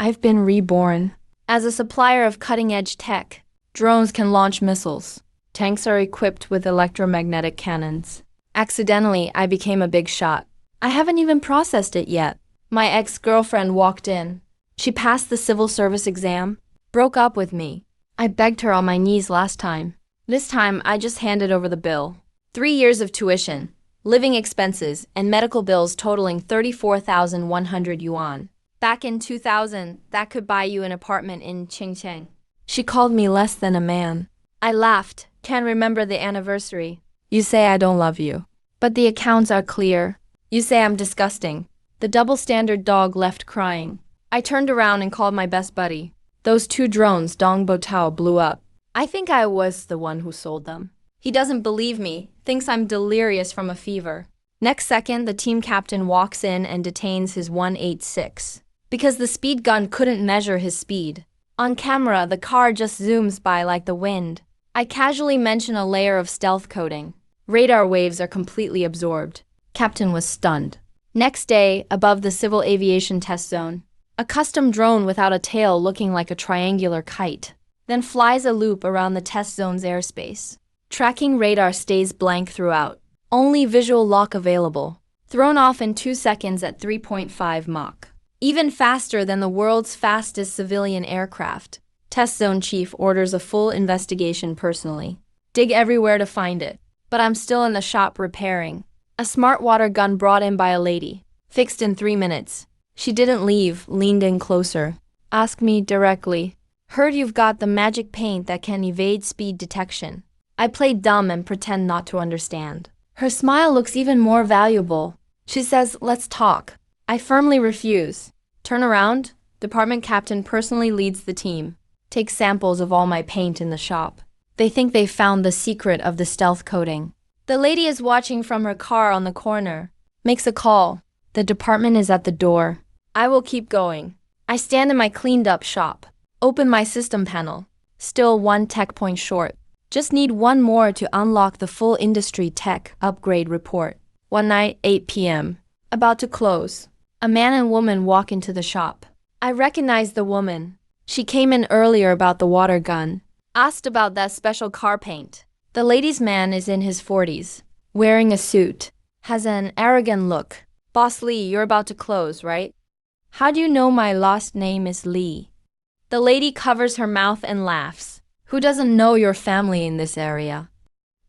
I've been reborn. As a supplier of cutting-edge tech, drones can launch missiles. Tanks are equipped with electromagnetic cannons. Accidentally, I became a big shot. I haven't even processed it yet. My ex-girlfriend walked in. She passed the civil service exam, broke up with me. I begged her on my knees last time. This time, I just handed over the bill. 3 years of tuition, living expenses, and medical bills totaling 34,100 yuan. Back in 2000, that could buy you an apartment in Qingcheng. She called me less than a man. I laughed. Can't remember the anniversary. You say I don't love you. But the accounts are clear. You say I'm disgusting. The double-standard dog left crying. I turned around and called my best buddy. Those 2 drones Dong Botao blew up. I think I was the one who sold them. He doesn't believe me, thinks I'm delirious from a fever. Next second, the team captain walks in and detains his 186. Because the speed gun couldn't measure his speed. On camera, the car just zooms by like the wind. I casually mention a layer of stealth coating. Radar waves are completely absorbed. Captain was stunned. Next day, above the civil aviation test zone, a custom drone without a tail looking like a triangular kite, then flies a loop around the test zone's airspace. Tracking radar stays blank throughout. Only visual lock available. Thrown off in 2 seconds at 3.5 Mach. Even faster than the world's fastest civilian aircraft. Test zone chief orders a full investigation personally. Dig everywhere to find it. But I'm still in the shop repairing. A smart water gun brought in by a lady. Fixed in 3 minutes. She didn't leave, leaned in closer. Ask me directly. Heard you've got the magic paint that can evade speed detection. I play dumb and pretend not to understand. Her smile looks even more valuable. She says, let's talk. I firmly refuse. Turn around. Department captain personally leads the team. Takes samples of all my paint in the shop. They think they found the secret of the stealth coating. The lady is watching from her car on the corner. Makes a call. The department is at the door. I will keep going. I stand in my cleaned up shop. Open my system panel. Still 1 tech point short. Just need 1 more to unlock the full industry tech upgrade report. One night, 8 p.m. About to close. A man and woman walk into the shop. I recognize the woman. She came in earlier about the water gun. Asked about that special car paint. The ladies' man is in his 40s. Wearing a suit. Has an arrogant look. Boss Lee, you're about to close, right? How do you know my last name is Lee? The lady covers her mouth and laughs. Who doesn't know your family in this area?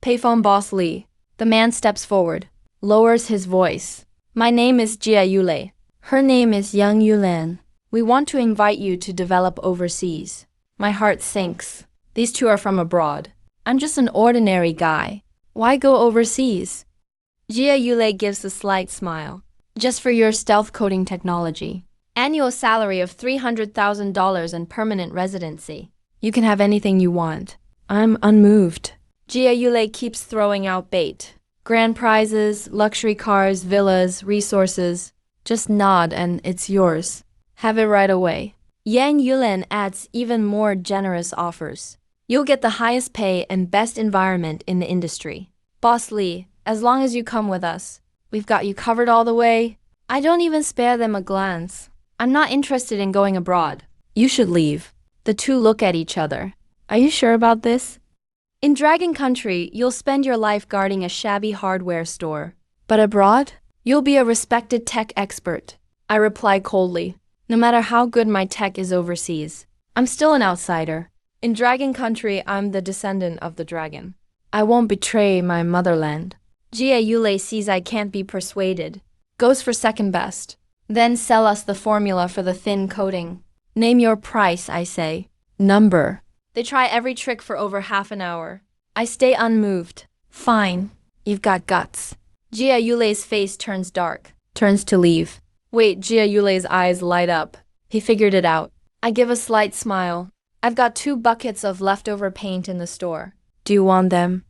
Payphone Boss Lee. The man steps forward. Lowers his voice. My name is Jia Yulei. Her name is Yang Yulan. We want to invite you to develop overseas. My heart sinks. These 2 are from abroad. I'm just an ordinary guy. Why go overseas? Jia Yulei gives a slight smile. Just for your stealth coating technology. Annual salary of $300,000 and permanent residency. You can have anything you want. I'm unmoved. Jia Yulei keeps throwing out bait. Grand prizes, luxury cars, villas, resources. Just nod and it's yours. Have it right away. Yang Yulan adds even more generous offers. You'll get the highest pay and best environment in the industry. Boss Lee, as long as you come with us, we've got you covered all the way. I don't even spare them a glance. I'm not interested in going abroad. You should leave. The 2 look at each other. Are you sure about this? In Dragon Country, you'll spend your life guarding a shabby hardware store. But abroad, you'll be a respected tech expert. I reply coldly. No matter how good my tech is overseas, I'm still an outsider. In Dragon Country, I'm the descendant of the dragon. I won't betray my motherland. Jia Yulei sees I can't be persuaded. Goes for second best. Then sell us the formula for the thin coating. Name your price, I say. Number. They try every trick for over half an hour. I stay unmoved. Fine. You've got guts. Jia Yulei's face turns dark. Turns to leave. Wait, Jia Yulei's eyes light up. He figured it out. I give a slight smile. I've got 2 buckets of leftover paint in the store. Do you want them?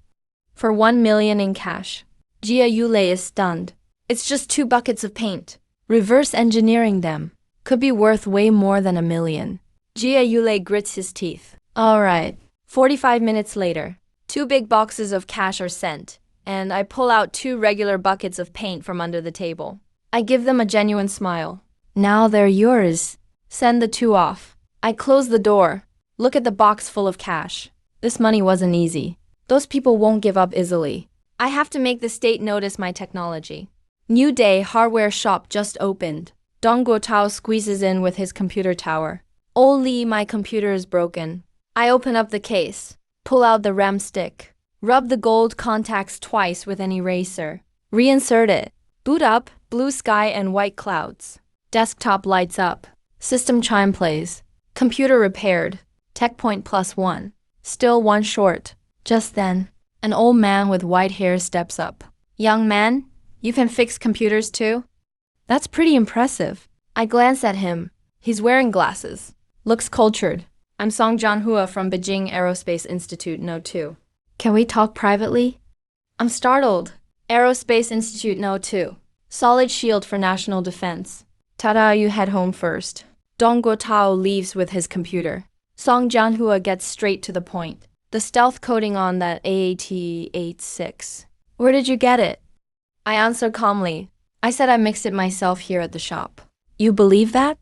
For 1 million in cash. Jia Yulei is stunned. It's just 2 buckets of paint. Reverse engineering them. Could be worth way more than 1 million. Jia Yulei grits his teeth. All right. 45 minutes later, 2 big boxes of cash are sent, and I pull out 2 regular buckets of paint from under the table. I give them a genuine smile. Now they're yours. Send the two off. I close the door. Look at the box full of cash. This money wasn't easy. Those people won't give up easily. I have to make the state notice my technology. New day hardware shop just opened. Dong Guotao squeezes in with his computer tower. Only my computer is broken. I open up the case, pull out the RAM stick, rub the gold contacts twice with an eraser, reinsert it, boot up, blue sky and white clouds. Desktop lights up. System chime plays. Computer repaired. Tech point +1. Still one short. Just then, an old man with white hair steps up. Young man, you can fix computers too? That's pretty impressive. I glance at him. He's wearing glasses. Looks cultured. I'm Song Jianhua from Beijing Aerospace Institute No. 2. Can we talk privately? I'm startled. Aerospace Institute No. 2. Solid shield for national defense. Ta-da, you head home first. Dong Guotao leaves with his computer. Song Jianhua gets straight to the point. The stealth coding on that AAT-86. Where did you get it? I answer calmly. I said I mixed it myself here at the shop. You believe that?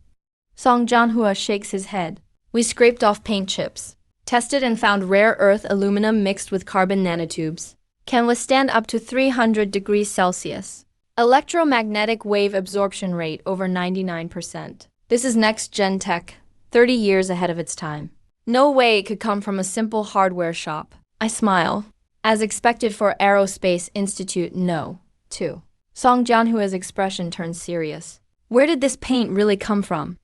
Song Jianhua shakes his head. We scraped off paint chips. Tested and found rare earth aluminum mixed with carbon nanotubes. Can withstand up to 300 degrees Celsius. Electromagnetic wave absorption rate over 99%. This is next-gen tech, 30 years ahead of its time. No way it could come from a simple hardware shop. I smile. As expected for Aerospace Institute No. 2. Song Jianhua's expression turns serious. Where did this paint really come from?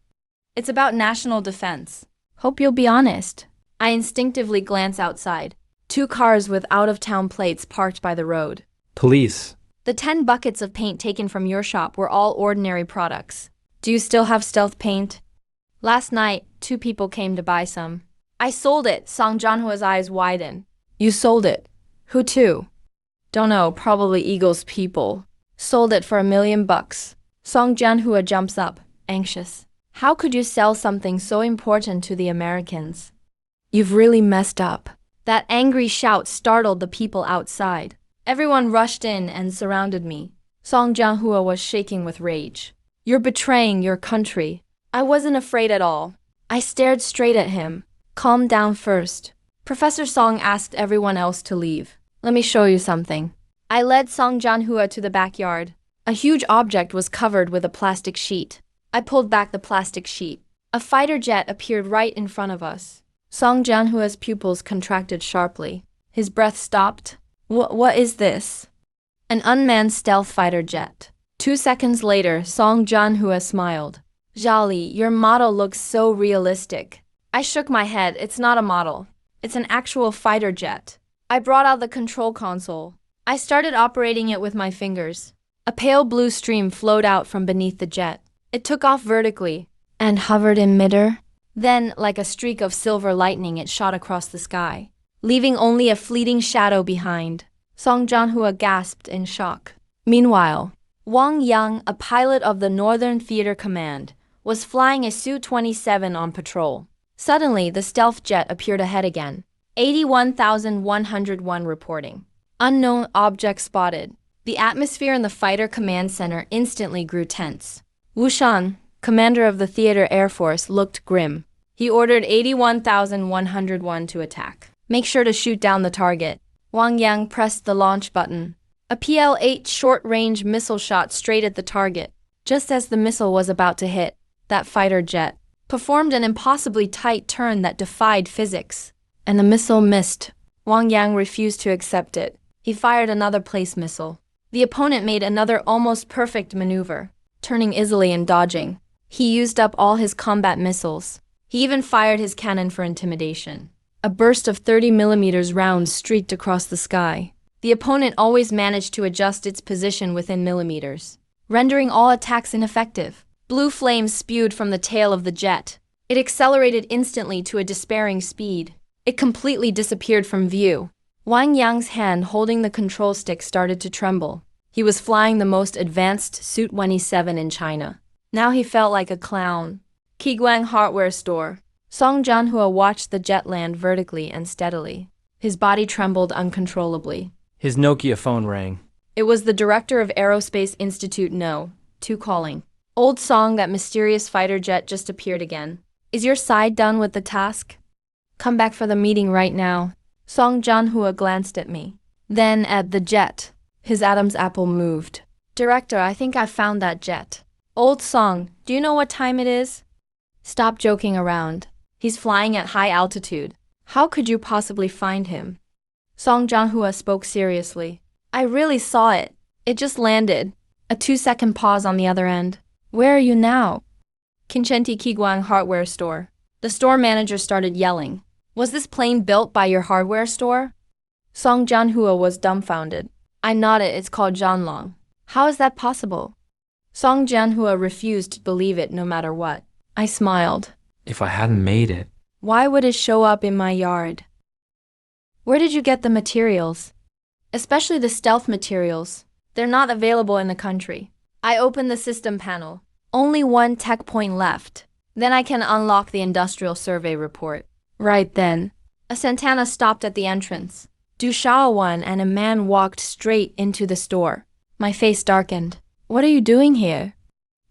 It's about national defense. Hope you'll be honest. I instinctively glance outside. 2 cars with out-of-town plates parked by the road. Police. The 10 buckets of paint taken from your shop were all ordinary products. Do you still have stealth paint? Last night, 2 people came to buy some. I sold it. Song Jianhua's eyes widen. You sold it? Who to? Don't know, probably Eagle's people. Sold it for $1 million. Song Jianhua jumps up, anxious. How could you sell something so important to the Americans? You've really messed up. That angry shout startled the people outside. Everyone rushed in and surrounded me. Song Jianhua was shaking with rage. You're betraying your country. I wasn't afraid at all. I stared straight at him. Calm down first. Professor Song asked everyone else to leave. Let me show you something. I led Song Jianhua to the backyard. A huge object was covered with a plastic sheet. I pulled back the plastic sheet. A fighter jet appeared right in front of us. Song Jianhua's pupils contracted sharply. His breath stopped. What is this? An unmanned stealth fighter jet. 2 seconds later, Song Jianhua smiled. Jolly, your model looks so realistic. I shook my head. It's not a model. It's an actual fighter jet. I brought out the control console. I started operating it with my fingers. A pale blue stream flowed out from beneath the jet. It took off vertically and hovered in midair. Then, like a streak of silver lightning, it shot across the sky, leaving only a fleeting shadow behind. Song Jianhua gasped in shock. Meanwhile, Wang Yang, a pilot of the Northern Theater Command, was flying a Su-27 on patrol. Suddenly, the stealth jet appeared ahead again. 81,101 reporting. Unknown object spotted. The atmosphere in the fighter command center instantly grew tense. Wu Shan, commander of the Theater Air Force, looked grim. He ordered 81,101 to attack. Make sure to shoot down the target. Wang Yang pressed the launch button. A PL-8 short-range missile shot straight at the target. Just as the missile was about to hit, that fighter jet performed an impossibly tight turn that defied physics. And the missile missed. Wang Yang refused to accept it. He fired another place missile. The opponent made another almost perfect maneuver, turning easily and dodging. He used up all his combat missiles. He even fired his cannon for intimidation. A burst of 30mm rounds streaked across the sky. The opponent always managed to adjust its position within millimeters, rendering all attacks ineffective. Blue flames spewed from the tail of the jet. It accelerated instantly to a despairing speed. It completely disappeared from view. Wang Yang's hand holding the control stick started to tremble. He was flying the most advanced Su-27 in China. Now he felt like a clown. Qiguang hardware store. Song Jianhua watched the jet land vertically and steadily. His body trembled uncontrollably. His Nokia phone rang. It was the director of Aerospace Institute No. 2 calling. Old Song, that mysterious fighter jet just appeared again. Is your side done with the task? Come back for the meeting right now. Song Janhua glanced at me. Then at the jet. His Adam's apple moved. Director, I think I found that jet. Old Song, do you know what time it is? Stop joking around. He's flying at high altitude. How could you possibly find him? Song Janhua spoke seriously. I really saw it. It just landed. A 2-second pause on the other end. Where are you now? Kinchenti Kiguang hardware store. The store manager started yelling. Was this plane built by your hardware store? Song Janhua was dumbfounded. I nodded. It's called Zhanlong. How is that possible? Song Janhua refused to believe it no matter what. I smiled. If I hadn't made it. Why would it show up in my yard? Where did you get the materials? Especially the stealth materials. They're not available in the country. I opened the system panel. Only one tech point left. Then I can unlock the industrial survey report. Right then, a Santana stopped at the entrance. Du Shaowan and a man walked straight into the store. My face darkened. What are you doing here?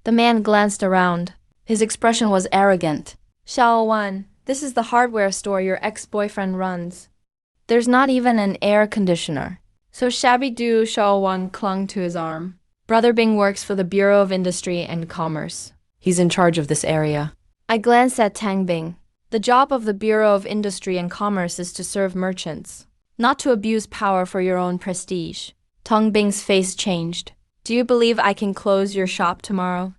The man glanced around. His expression was arrogant. Shaowan, this is the hardware store your ex-boyfriend runs. There's not even an air conditioner. So shabby Du Shaowan clung to his arm. Brother Bing works for the Bureau of Industry and Commerce. He's in charge of this area. I glanced at Tang Bing. The job of the Bureau of Industry and Commerce is to serve merchants, not to abuse power for your own prestige. Tang Bing's face changed. Do you believe I can close your shop tomorrow?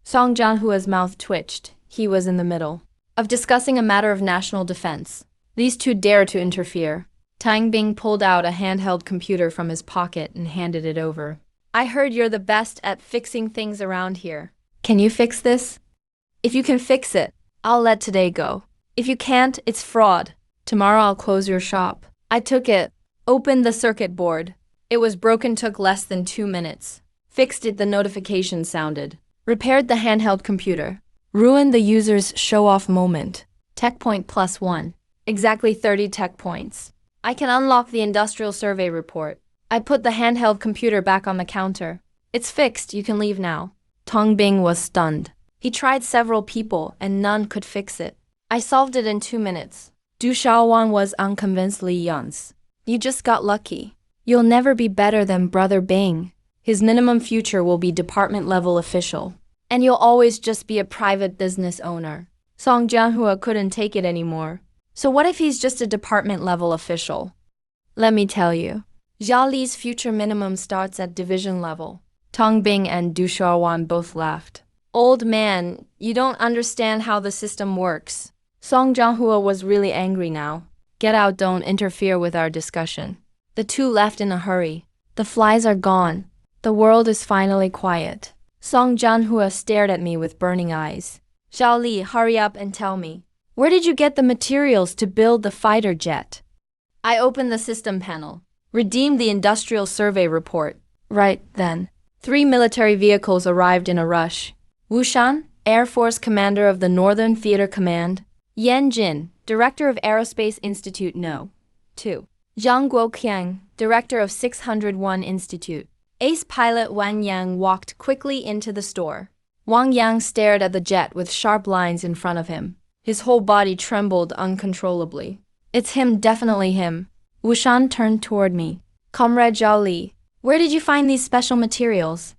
Song Janhua's mouth twitched. He was in the middle of discussing a matter of national defense. These two dared to interfere. Tang Bing pulled out a handheld computer from his pocket and handed it over. I heard you're the best at fixing things around here. Can you fix this? If you can fix it, I'll let today go. If you can't, it's fraud. Tomorrow I'll close your shop. I took it, opened the circuit board. It was broken, took less than 2 minutes. Fixed it, the notification sounded. Repaired the handheld computer. Ruined the user's show-off moment. Tech point +1. Exactly 30 tech points. I can unlock the industrial survey report. I put the handheld computer back on the counter. It's fixed, you can leave now. Tang Bing was stunned. He tried several people and none could fix it. I solved it in 2 minutes. Du Shaowan was unconvincedly Yun's. You just got lucky. You'll never be better than Brother Bing. His minimum future will be department-level official. And you'll always just be a private business owner. Song Janhua couldn't take it anymore. So what if he's just a department-level official? Let me tell you. Zhao Li's future minimum starts at division level. Tang Bing and Du Shaowan both laughed. Old man, you don't understand how the system works. Song Janhua was really angry now. Get out, don't interfere with our discussion. The two left in a hurry. The flies are gone. The world is finally quiet. Song Janhua stared at me with burning eyes. Zhao Li, hurry up and tell me. Where did you get the materials to build the fighter jet? I opened the system panel. Redeemed the industrial survey report. Right then. 3 military vehicles arrived in a rush. Wu Shan, Air Force Commander of the Northern Theater Command. Yan Jin, Director of Aerospace Institute No. 2. Zhang Guoqiang, Director of 601 Institute. Ace pilot Wang Yang walked quickly into the store. Wang Yang stared at the jet with sharp lines in front of him. His whole body trembled uncontrollably. It's him, definitely him. Wu Shan turned toward me. Comrade Zhao Li, where did you find these special materials?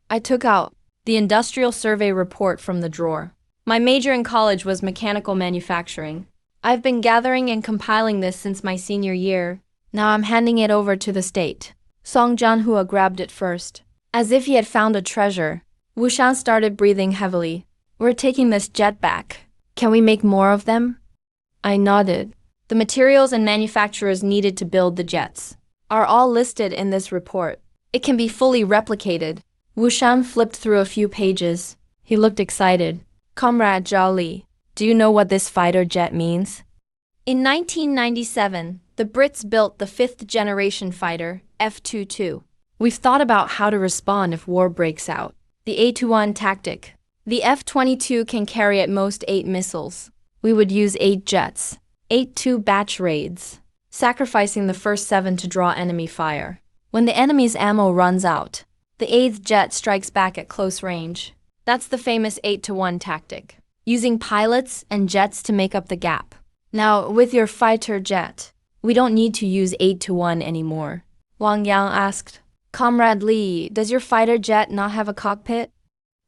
I took out the industrial survey report from the drawer. My major in college was mechanical manufacturing. I've been gathering and compiling this since my senior year. Now I'm handing it over to the state. Song Janhua grabbed it first. As if he had found a treasure. Wu Shan started breathing heavily. We're taking this jet back. Can we make more of them? I nodded. The materials and manufacturers needed to build the jets are all listed in this report. It can be fully replicated. Wu Shan flipped through a few pages. He looked excited. Comrade Zhao Li, do you know what this fighter jet means? In 1997, the Brits built the 5th generation fighter, F-22. We've thought about how to respond if war breaks out. The A-1 tactic. The F-22 can carry at most 8 missiles. We would use 8 jets. 8 two-batch raids, sacrificing the first 7 to draw enemy fire. When the enemy's ammo runs out, the 8th jet strikes back at close range. That's the famous 8-to-1 tactic, using pilots and jets to make up the gap. Now, with your fighter jet, we don't need to use 8-to-1 anymore. Wang Yang asked. Comrade Li, does your fighter jet not have a cockpit?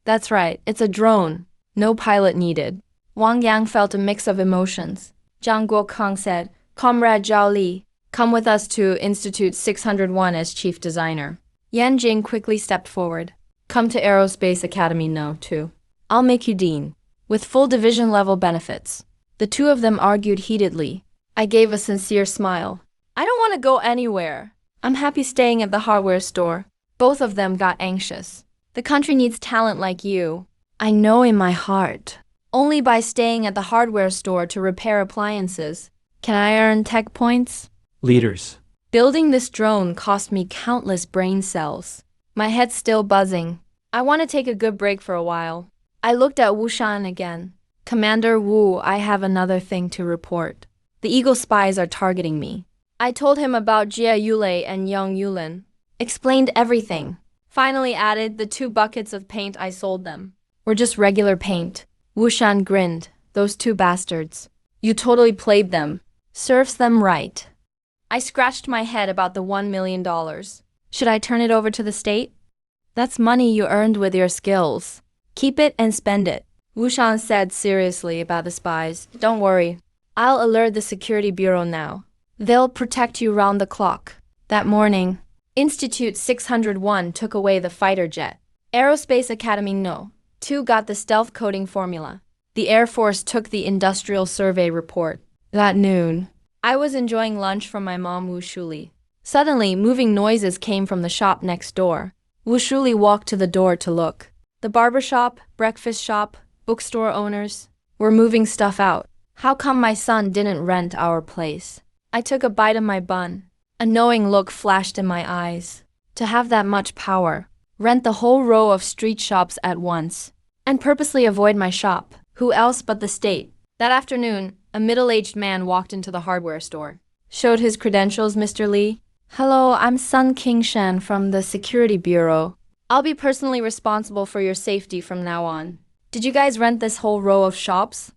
That's right, it's a drone. No pilot needed. Wang Yang felt a mix of emotions. Zhang Guokang said, Comrade Zhao Li, come with us to Institute 601 as chief designer. Yan Jing quickly stepped forward. Come to Aerospace Academy now, too. I'll make you dean, with full division level benefits. The two of them argued heatedly. I gave a sincere smile. I don't want to go anywhere. I'm happy staying at the hardware store. Both of them got anxious. The country needs talent like you. I know in my heart. Only by staying at the hardware store to repair appliances can I earn tech points. Leaders. Building this drone cost me countless brain cells. My head's still buzzing. I want to take a good break for a while. I looked at Wu Shan again. Commander Wu, I have another thing to report. The Eagle spies are targeting me. I told him about Jia Yulei and Yang Yulin. Explained everything. Finally added the 2 buckets of paint I sold them. Were just regular paint. Wu Shan grinned. Those 2 bastards. You totally played them. Serves them right. I scratched my head about the $1 million. Should I turn it over to the state? That's money you earned with your skills. Keep it and spend it. Wu Shan said seriously about the spies. Don't worry. I'll alert the security bureau now. They'll protect you round the clock. That morning, Institute 601 took away the fighter jet. Aerospace Academy No. 2 got the stealth coding formula. The Air Force took the industrial survey report. That noon, I was enjoying lunch from my mom Wu Shuli. Suddenly, moving noises came from the shop next door. Wu Shuli walked to the door to look. The barber shop, breakfast shop, bookstore owners were moving stuff out. How come my son didn't rent our place? I took a bite of my bun. A knowing look flashed in my eyes. To have that much power, rent the whole row of street shops at once, and purposely avoid my shop. Who else but the state? That afternoon, a middle-aged man walked into the hardware store. Showed his credentials, Mr. Li. Hello, I'm Sun Kingshan from the Security Bureau. I'll be personally responsible for your safety from now on. Did you guys rent this whole row of shops?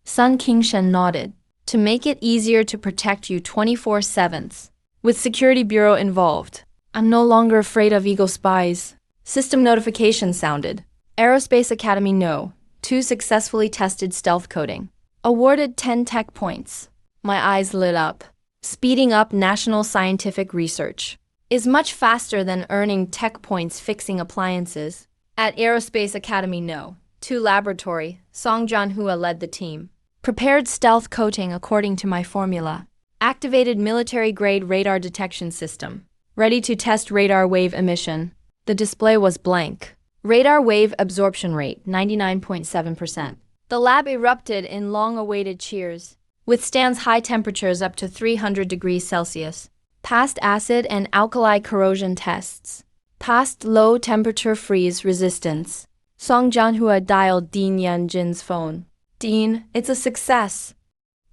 Sun Kingshan nodded. To make it easier to protect you 24/7, with Security Bureau involved. I'm no longer afraid of Eagle spies. System notification sounded. Aerospace Academy No. 2 successfully tested stealth coding. Awarded 10 tech points. My eyes lit up. Speeding up national scientific research is much faster than earning tech points fixing appliances. At Aerospace Academy No. 2 laboratory, Song Jianhua led the team. Prepared stealth coating according to my formula. Activated military-grade radar detection system. Ready to test radar wave emission. The display was blank. Radar wave absorption rate, 99.7%. The lab erupted in long-awaited cheers. Withstands high temperatures up to 300 degrees Celsius. Passed acid and alkali corrosion tests. Passed low-temperature freeze resistance. Song Jianhua dialed Dean Yanjin's phone. Dean, it's a success.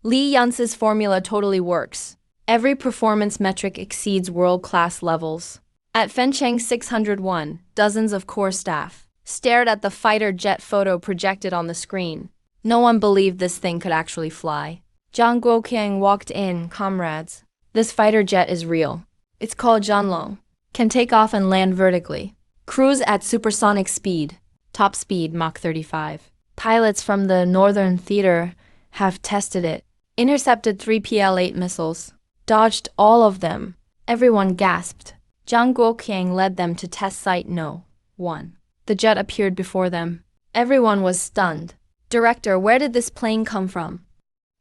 Li Yance's formula totally works. Every performance metric exceeds world-class levels. At Fencheng 601, dozens of core staff stared at the fighter jet photo projected on the screen. No one believed this thing could actually fly. Zhang Guoqiang walked in, comrades. This fighter jet is real. It's called Zhanlong. Can take off and land vertically. Cruise at supersonic speed. Top speed Mach 35. Pilots from the Northern Theater have tested it. Intercepted 3 PL-8 missiles. Dodged all of them. Everyone gasped. Zhang Guoqiang led them to test site No. 1. The jet appeared before them. Everyone was stunned. Director, where did this plane come from?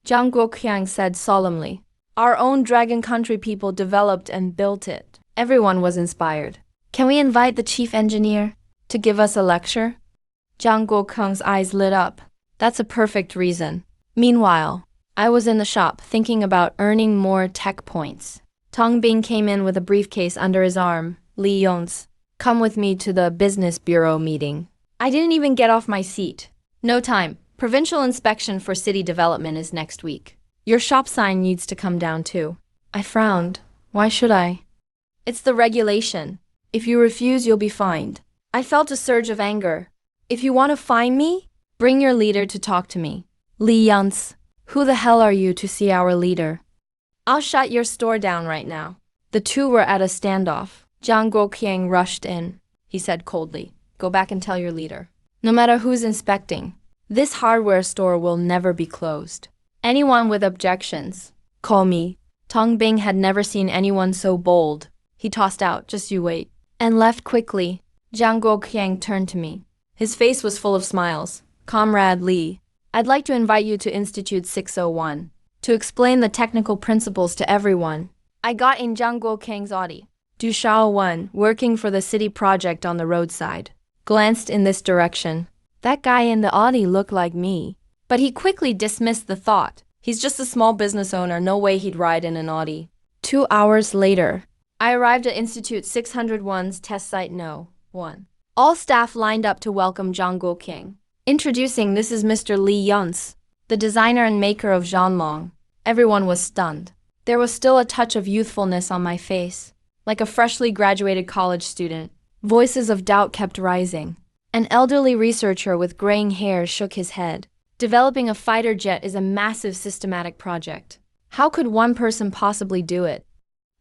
Zhang Guoqiang said solemnly. Our own Dragon Country people developed and built it. Everyone was inspired. Can we invite the chief engineer to give us a lecture? Zhang Guoqiang's eyes lit up. That's a perfect reason. Meanwhile, I was in the shop thinking about earning more tech points. Tong Bing came in with a briefcase under his arm. Li Yong's. Come with me to the business bureau meeting. I didn't even get off my seat. No time. Provincial inspection for city development is next week. Your shop sign needs to come down too. I frowned. Why should I? It's the regulation. If you refuse, you'll be fined. I felt a surge of anger. If you want to find me, bring your leader to talk to me. Li Yunce, who the hell are you to see our leader? I'll shut your store down right now. The two were at a standoff. Zhang Guoqiang rushed in. He said coldly, go back and tell your leader. No matter who's inspecting, this hardware store will never be closed. Anyone with objections, call me. Tong Bing had never seen anyone so bold. He tossed out, just you wait, and left quickly. Zhang Guoqiang turned to me. His face was full of smiles. Comrade Li, I'd like to invite you to Institute 601 to explain the technical principles to everyone. I got in Zhang Guoqiang's Audi. Du Xiaowen, working for the city project on the roadside, glanced in this direction. That guy in the Audi looked like me. But he quickly dismissed the thought. He's just a small business owner, no way he'd ride in an Audi. 2 hours later, I arrived at Institute 601's test site No. 1. All staff lined up to welcome Zhang Guoqiang. Introducing, this is Mr. Li Yunce, the designer and maker of Zhanlong. Everyone was stunned. There was still a touch of youthfulness on my face, like a freshly graduated college student. Voices of doubt kept rising. An elderly researcher with graying hair shook his head. Developing a fighter jet is a massive systematic project. How could one person possibly do it?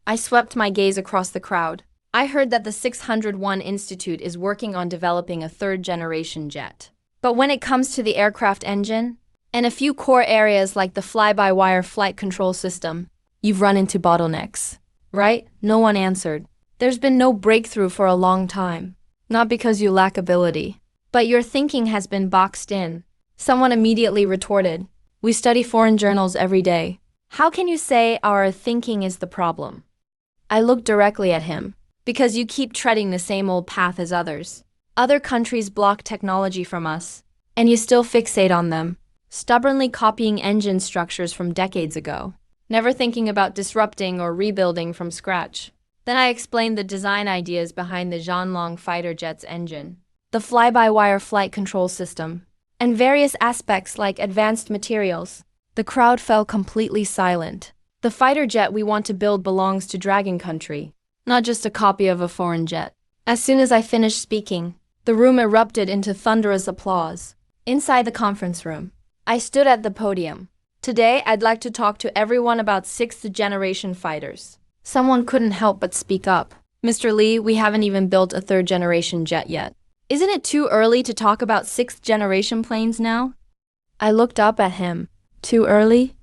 I swept my gaze across the crowd. I heard that the 601 Institute is working on developing a third-generation jet. But when it comes to the aircraft engine, and a few core areas like the fly-by-wire flight control system, you've run into bottlenecks. Right? No one answered. There's been no breakthrough for a long time. Not because you lack ability, but your thinking has been boxed in. Someone immediately retorted, we study foreign journals every day. How can you say our thinking is the problem? I looked directly at him. Because you keep treading the same old path as others. Other countries block technology from us, and you still fixate on them, stubbornly copying engine structures from decades ago, never thinking about disrupting or rebuilding from scratch. Then I explained the design ideas behind the Zhanlong fighter jet's engine, the fly-by-wire flight control system, and various aspects like advanced materials. The crowd fell completely silent. The fighter jet we want to build belongs to Dragon Country, not just a copy of a foreign jet. As soon as I finished speaking, the room erupted into thunderous applause. Inside the conference room, I stood at the podium. Today, I'd like to talk to everyone about 6th-generation fighters. Someone couldn't help but speak up. Mr. Li, we haven't even built a 3rd-generation jet yet. Isn't it too early to talk about 6th-generation planes now? I looked up at him. Too early?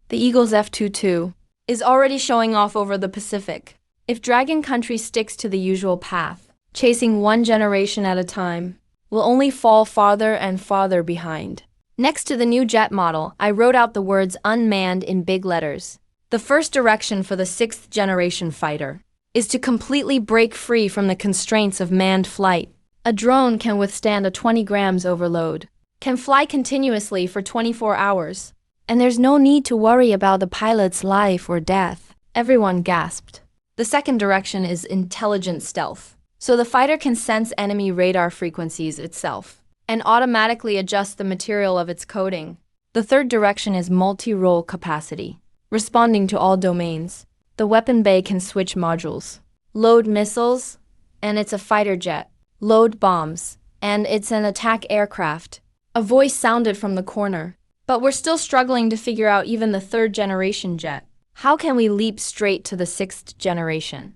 The Eagle's F-22 is already showing off over the Pacific. If Dragon Country sticks to the usual path, chasing one generation at a time, we'll only fall farther and farther behind. Next to the new jet model, I wrote out the words unmanned in big letters. The first direction for the 6th-generation fighter is to completely break free from the constraints of manned flight. A drone can withstand a 20 grams overload, can fly continuously for 24 hours, and there's no need to worry about the pilot's life or death. Everyone gasped. The second direction is intelligent stealth, so the fighter can sense enemy radar frequencies itself and automatically adjust the material of its coating. The third direction is multi-role capacity, responding to all domains. The weapon bay can switch modules, load missiles, and it's a fighter jet, load bombs, and it's an attack aircraft. A voice sounded from the corner. But we're still struggling to figure out even the 3rd-generation jet. How can we leap straight to the 6th generation?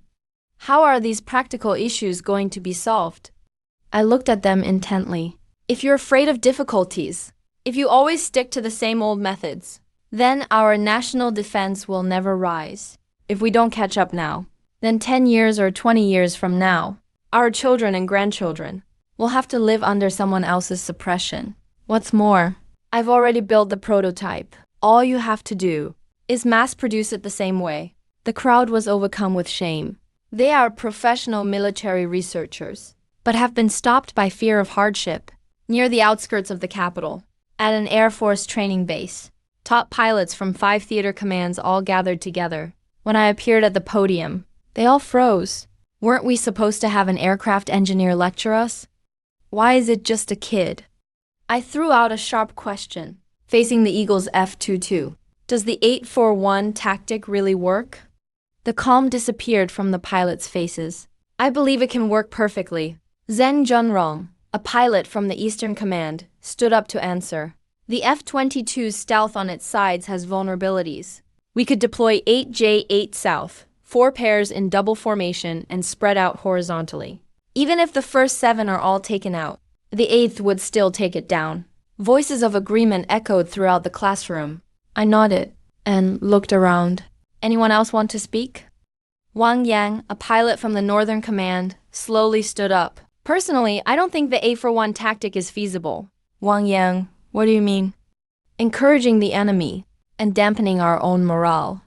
How are these practical issues going to be solved? I looked at them intently. If you're afraid of difficulties, if you always stick to the same old methods, then our national defense will never rise. If we don't catch up now, then 10 years or 20 years from now, our children and grandchildren will have to live under someone else's suppression. What's more, I've already built the prototype. All you have to do is mass produce it the same way. The crowd was overcome with shame. They are professional military researchers, but have been stopped by fear of hardship. Near the outskirts of the capital, at an Air Force training base, top pilots from 5 theater commands all gathered together. When I appeared at the podium, they all froze. Weren't we supposed to have an aircraft engineer lecture us? Why is it just a kid? I threw out a sharp question, facing the Eagle's F-22. Does the 841 tactic really work? The calm disappeared from the pilots' faces. I believe it can work perfectly. Zheng Junrong, a pilot from the Eastern Command, stood up to answer. The F-22's stealth on its sides has vulnerabilities. We could deploy 8J-8 south, 4 pairs in double formation and spread out horizontally. Even if the first 7 are all taken out, the 8th would still take it down. Voices of agreement echoed throughout the classroom. I nodded and looked around. Anyone else want to speak? Wang Yang, a pilot from the Northern Command, slowly stood up. Personally, I don't think the A-for-1 tactic is feasible. Wang Yang, what do you mean? Encouraging the enemy and dampening our own morale.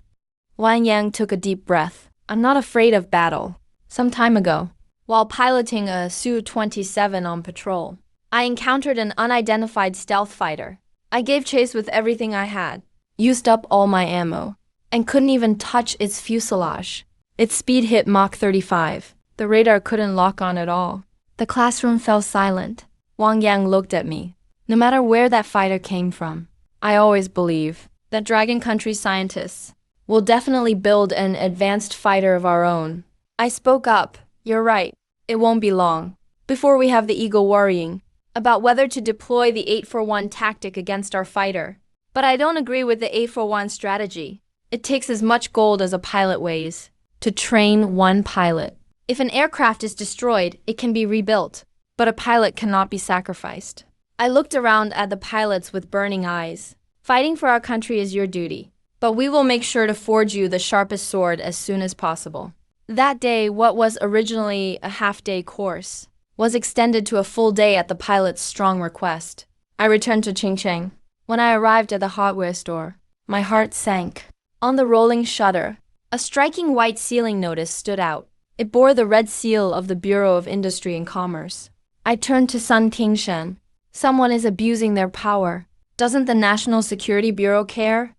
Wang Yang took a deep breath. I'm not afraid of battle. Some time ago, while piloting a Su-27 on patrol, I encountered an unidentified stealth fighter. I gave chase with everything I had, used up all my ammo, and couldn't even touch its fuselage. Its speed hit Mach 35. The radar couldn't lock on at all. The classroom fell silent. Wang Yang looked at me. No matter where that fighter came from, I always believe that Dragon Country scientists will definitely build an advanced fighter of our own. I spoke up. You're right. It won't be long before we have the Eagle worrying about whether to deploy the 8-for-1 tactic against our fighter. But I don't agree with the 8-for-1 strategy. It takes as much gold as a pilot weighs to train one pilot. If an aircraft is destroyed, it can be rebuilt, but a pilot cannot be sacrificed. I looked around at the pilots with burning eyes. Fighting for our country is your duty, but we will make sure to forge you the sharpest sword as soon as possible. That day, what was originally a half-day course was extended to a full day at the pilot's strong request. I returned to Qingcheng. When I arrived at the hardware store, my heart sank. On the rolling shutter, a striking white sealing notice stood out. It bore the red seal of the Bureau of Industry and Commerce. I turned to Sun Tingshan. Someone is abusing their power. Doesn't the National Security Bureau care?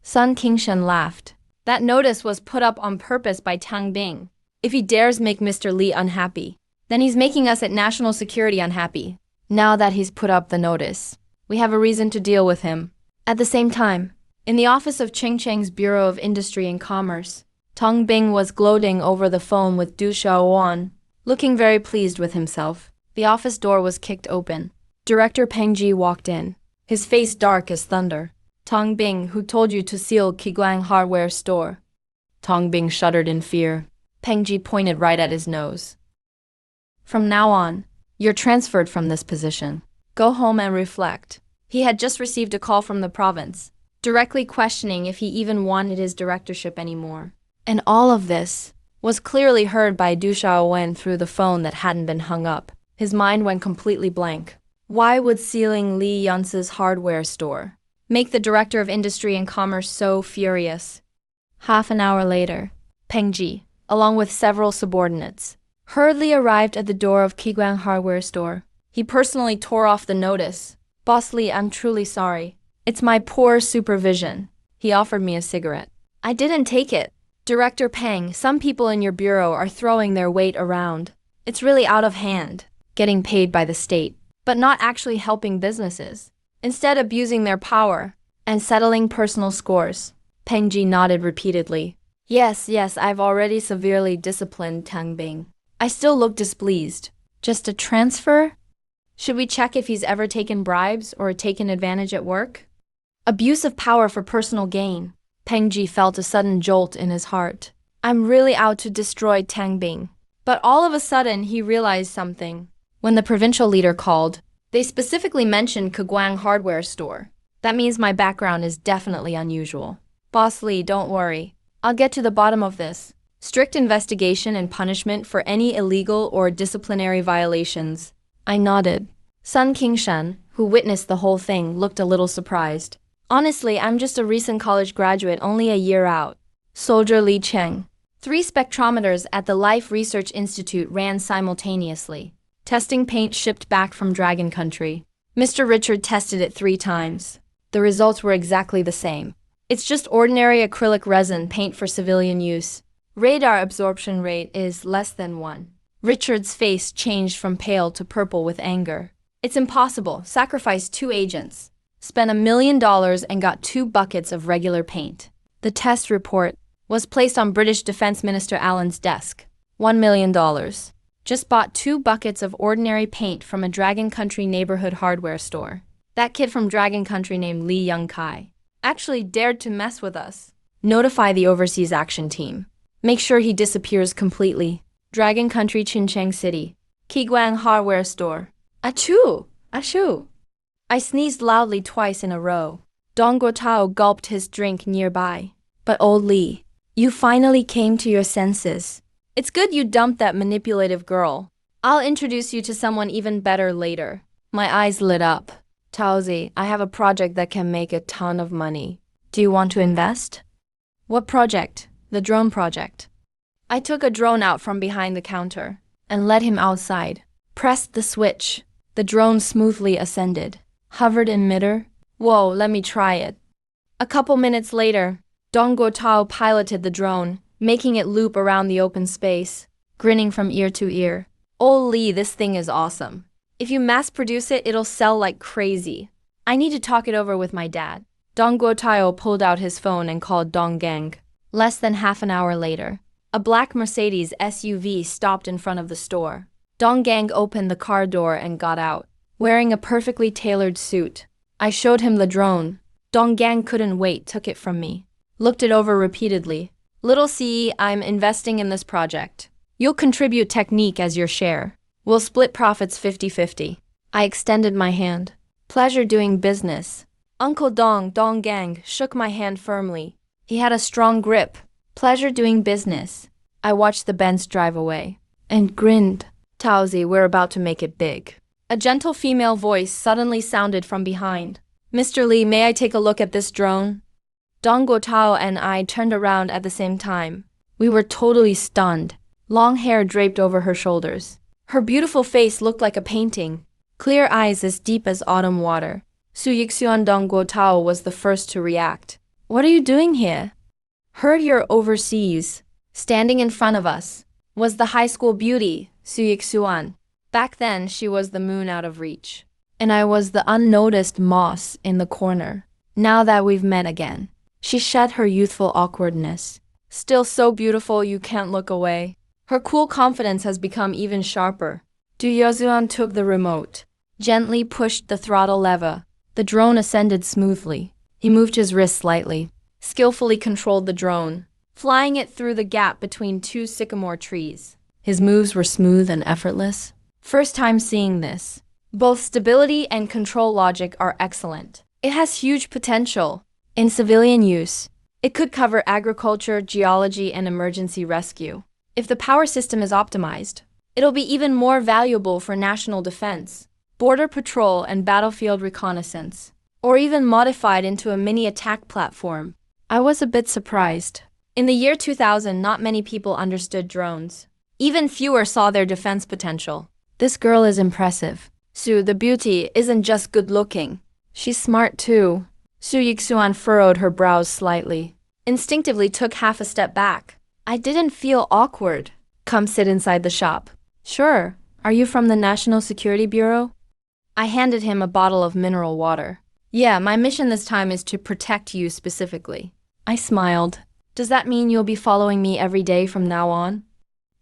Sun Tingshan laughed. That notice was put up on purpose by Tang Bing. If he dares make Mr. Li unhappy, then he's making us at National Security unhappy. Now that he's put up the notice, we have a reason to deal with him. At the same time, in the office of Qingcheng's Bureau of Industry and Commerce, Tang Bing was gloating over the phone with Du Xiaowan, looking very pleased with himself. The office door was kicked open. Director Peng Ji walked in, his face dark as thunder. Tang Bing, who told you to seal Qiguang hardware store? Tang Bing shuddered in fear. Peng Ji pointed right at his nose. From now on, you're transferred from this position. Go home and reflect. He had just received a call from the province, directly questioning if he even wanted his directorship anymore. And all of this was clearly heard by Du Xiaowen through the phone that hadn't been hung up. His mind went completely blank. Why would sealing Li Yunce's hardware store make the Director of Industry and Commerce so furious? Half an hour later, Peng Ji, along with several subordinates, hurriedly arrived at the door of Qiguang hardware store. He personally tore off the notice. Boss Li, I'm truly sorry. It's my poor supervision. He offered me a cigarette. I didn't take it. Director Peng, some people in your bureau are throwing their weight around. It's really out of hand, getting paid by the state, but not actually helping businesses. Instead, abusing their power and settling personal scores. Peng Ji nodded repeatedly. Yes, I've already severely disciplined Tang Bing. I still look displeased. Just a transfer? Should we check if he's ever taken bribes or taken advantage at work? Abuse of power for personal gain. Peng Ji felt a sudden jolt in his heart. I'm really out to destroy Tang Bing. But all of a sudden, he realized something. When the provincial leader called, they specifically mentioned Qiguang hardware store. That means my background is definitely unusual. Boss Li, don't worry. I'll get to the bottom of this. Strict investigation and punishment for any illegal or disciplinary violations. I nodded. Sun Qingshan, who witnessed the whole thing, looked a little surprised. Honestly, I'm just a recent college graduate, only a year out. Soldier Li Cheng. 3 spectrometers at the Life Research Institute ran simultaneously, testing paint shipped back from Dragon Country. Mr. Richard tested it 3 times. The results were exactly the same. It's just ordinary acrylic resin paint for civilian use. Radar absorption rate is less than 1. Richard's face changed from pale to purple with anger. It's impossible. Sacrifice 2 agents. Spent $1 million and got 2 buckets of regular paint. The test report was placed on British Defense Minister Allen's desk. $1 million. Just bought 2 buckets of ordinary paint from a Dragon Country neighborhood hardware store. That kid from Dragon Country named Lee Young Kai actually dared to mess with us. Notify the overseas action team. Make sure he disappears completely. Dragon Country, Chincheng City. Kiguang hardware store. Achoo! Achoo! I sneezed loudly twice in a row. Dong Guotao gulped his drink nearby. But old Lee, you finally came to your senses. It's good you dumped that manipulative girl. I'll introduce you to someone even better later. My eyes lit up. Taozi, I have a project that can make a ton of money. Do you want to invest? What project? The drone project. I took a drone out from behind the counter and led him outside. Pressed the switch. The drone smoothly ascended. Hovered in midair. Whoa, let me try it. A couple minutes later, Dong Guotao piloted the drone, making it loop around the open space, grinning from ear to ear. Oh Lee, this thing is awesome. If you mass produce it, it'll sell like crazy. I need to talk it over with my dad. Dong Guotao pulled out his phone and called Dong Gang. Less than half an hour later, a black Mercedes SUV stopped in front of the store. Dong Gang opened the car door and got out, wearing a perfectly tailored suit. I showed him the drone. Dong Gang couldn't wait, took it from me. Looked it over repeatedly. Little C, I'm investing in this project. You'll contribute technique as your share. We'll split profits 50-50. I extended my hand. Pleasure doing business. Uncle Dong Gang, shook my hand firmly. He had a strong grip. Pleasure doing business. I watched the Benz drive away and grinned. Taozi, we're about to make it big. A gentle female voice suddenly sounded from behind. Mr. Lee, may I take a look at this drone? Dong Guotao and I turned around at the same time. We were totally stunned. Long hair draped over her shoulders. Her beautiful face looked like a painting. Clear eyes as deep as autumn water. Su Yixuan. Dong Guotao was the first to react. What are you doing here? Heard you're overseas. Standing in front of us was the high school beauty, Su Yixuan. Back then, she was the moon out of reach. And I was the unnoticed moss in the corner. Now that we've met again. She shed her youthful awkwardness. Still so beautiful you can't look away. Her cool confidence has become even sharper. Du Yozuan took the remote. Gently pushed the throttle lever. The drone ascended smoothly. He moved his wrist slightly. Skillfully controlled the drone, flying it through the gap between 2 sycamore trees. His moves were smooth and effortless. First time seeing this. Both stability and control logic are excellent. It has huge potential. In civilian use, it could cover agriculture, geology, and emergency rescue. If the power system is optimized, it'll be even more valuable for national defense, border patrol, and battlefield reconnaissance, or even modified into a mini attack platform. I was a bit surprised. In the year 2000, not many people understood drones. Even fewer saw their defense potential. This girl is impressive. Su, the beauty, isn't just good looking. She's smart too. Su Yixuan furrowed her brows slightly. Instinctively took half a step back. I didn't feel awkward. Come sit inside the shop. Sure. Are you from the National Security Bureau? I handed him a bottle of mineral water. Yeah, my mission this time is to protect you specifically. I smiled. Does that mean you'll be following me every day from now on?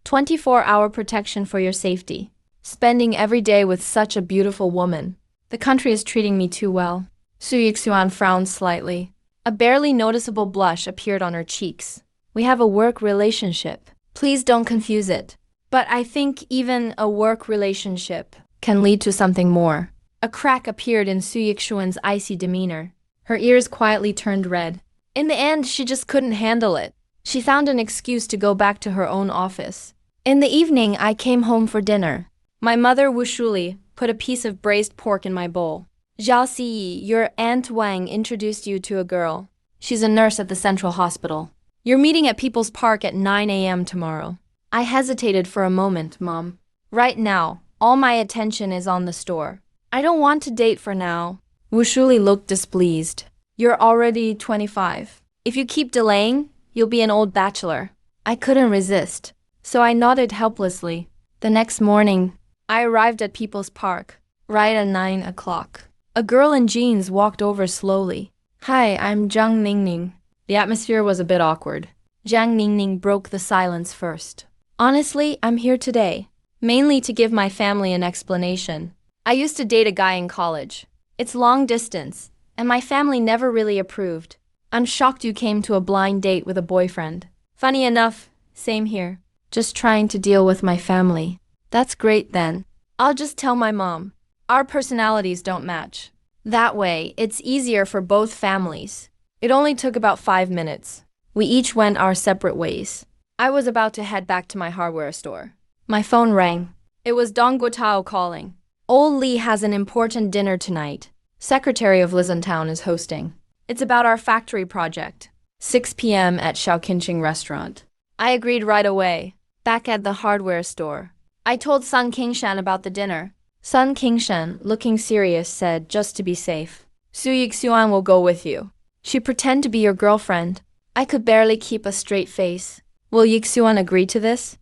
24-hour protection for your safety. Spending every day with such a beautiful woman. The country is treating me too well. Su Yixuan frowned slightly. A barely noticeable blush appeared on her cheeks. We have a work relationship. Please don't confuse it. But I think even a work relationship can lead to something more. A crack appeared in Su Yixuan's icy demeanor. Her ears quietly turned red. In the end, she just couldn't handle it. She found an excuse to go back to her own office. In the evening, I came home for dinner. My mother, Wu Shuli, put a piece of braised pork in my bowl. Zhao Siyi, your Aunt Wang introduced you to a girl. She's a nurse at the Central Hospital. You're meeting at People's Park at 9 a.m. tomorrow. I hesitated for a moment, Mom. Right now, all my attention is on the store. I don't want to date for now. Wu Shuli looked displeased. You're already 25. If you keep delaying, you'll be an old bachelor. I couldn't resist, so I nodded helplessly. The next morning, I arrived at People's Park, right at 9 o'clock. A girl in jeans walked over slowly. Hi, I'm Zhang Ningning. The atmosphere was a bit awkward. Zhang Ningning broke the silence first. Honestly, I'm here today. mainly to give my family an explanation. I used to date a guy in college. It's long distance, and my family never really approved. I'm shocked you came to a blind date with a boyfriend. Funny enough, same here. Just trying to deal with my family. That's great then. I'll just tell my mom. Our personalities don't match. That way, it's easier for both families. It only took about 5 minutes. We each went our separate ways. I was about to head back to my hardware store. My phone rang. It was Dong Guotao calling. Old Lee has an important dinner tonight. Secretary of Lizentown is hosting. It's about our factory project. 6 p.m. at Shaoqingqing restaurant. I agreed right away. Back at the hardware store, I told Sun Kingshan about the dinner. Sun Kingshan, looking serious, said, just to be safe, Su Yixuan will go with you. She pretend to be your girlfriend. I could barely keep a straight face. Will Yixuan agree to this?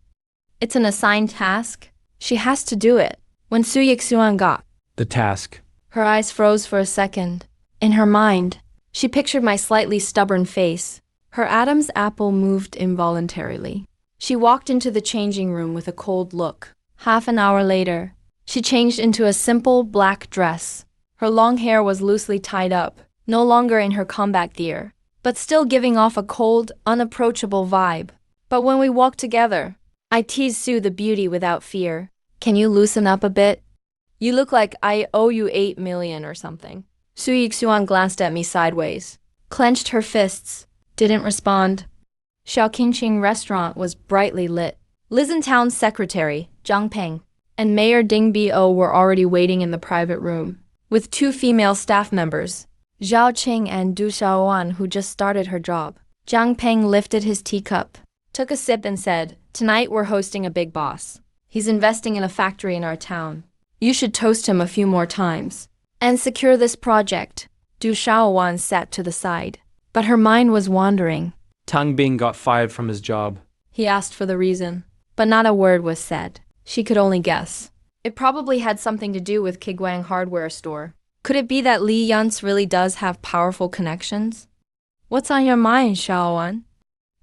It's an assigned task. She has to do it. When Su Yixuan got the task, her eyes froze for a second. In her mind, she pictured my slightly stubborn face. Her Adam's apple moved involuntarily. She walked into the changing room with a cold look. Half an hour later, she changed into a simple black dress. Her long hair was loosely tied up, no longer in her combat gear, but still giving off a cold, unapproachable vibe. But when we walked together, I teased Sue the beauty without fear. Can you loosen up a bit? You look like I owe you 8 million or something. Su Yixuan glanced at me sideways, clenched her fists, didn't respond. Shaoqingqing restaurant was brightly lit. Lizentown's secretary, Zhang Peng, and Mayor Ding Bo were already waiting in the private room, with 2 female staff members, Zhao Qing and Du Xiaowan, who just started her job. Zhang Peng lifted his teacup, took a sip and said, tonight we're hosting a big boss. He's investing in a factory in our town. You should toast him a few more times. And secure this project. Du Xiaowan sat to the side, but her mind was wandering. Tang Bing got fired from his job. He asked for the reason, but not a word was said. She could only guess. It probably had something to do with Kiguang hardware store. Could it be that Li Yunce really does have powerful connections? What's on your mind, Xiaowan?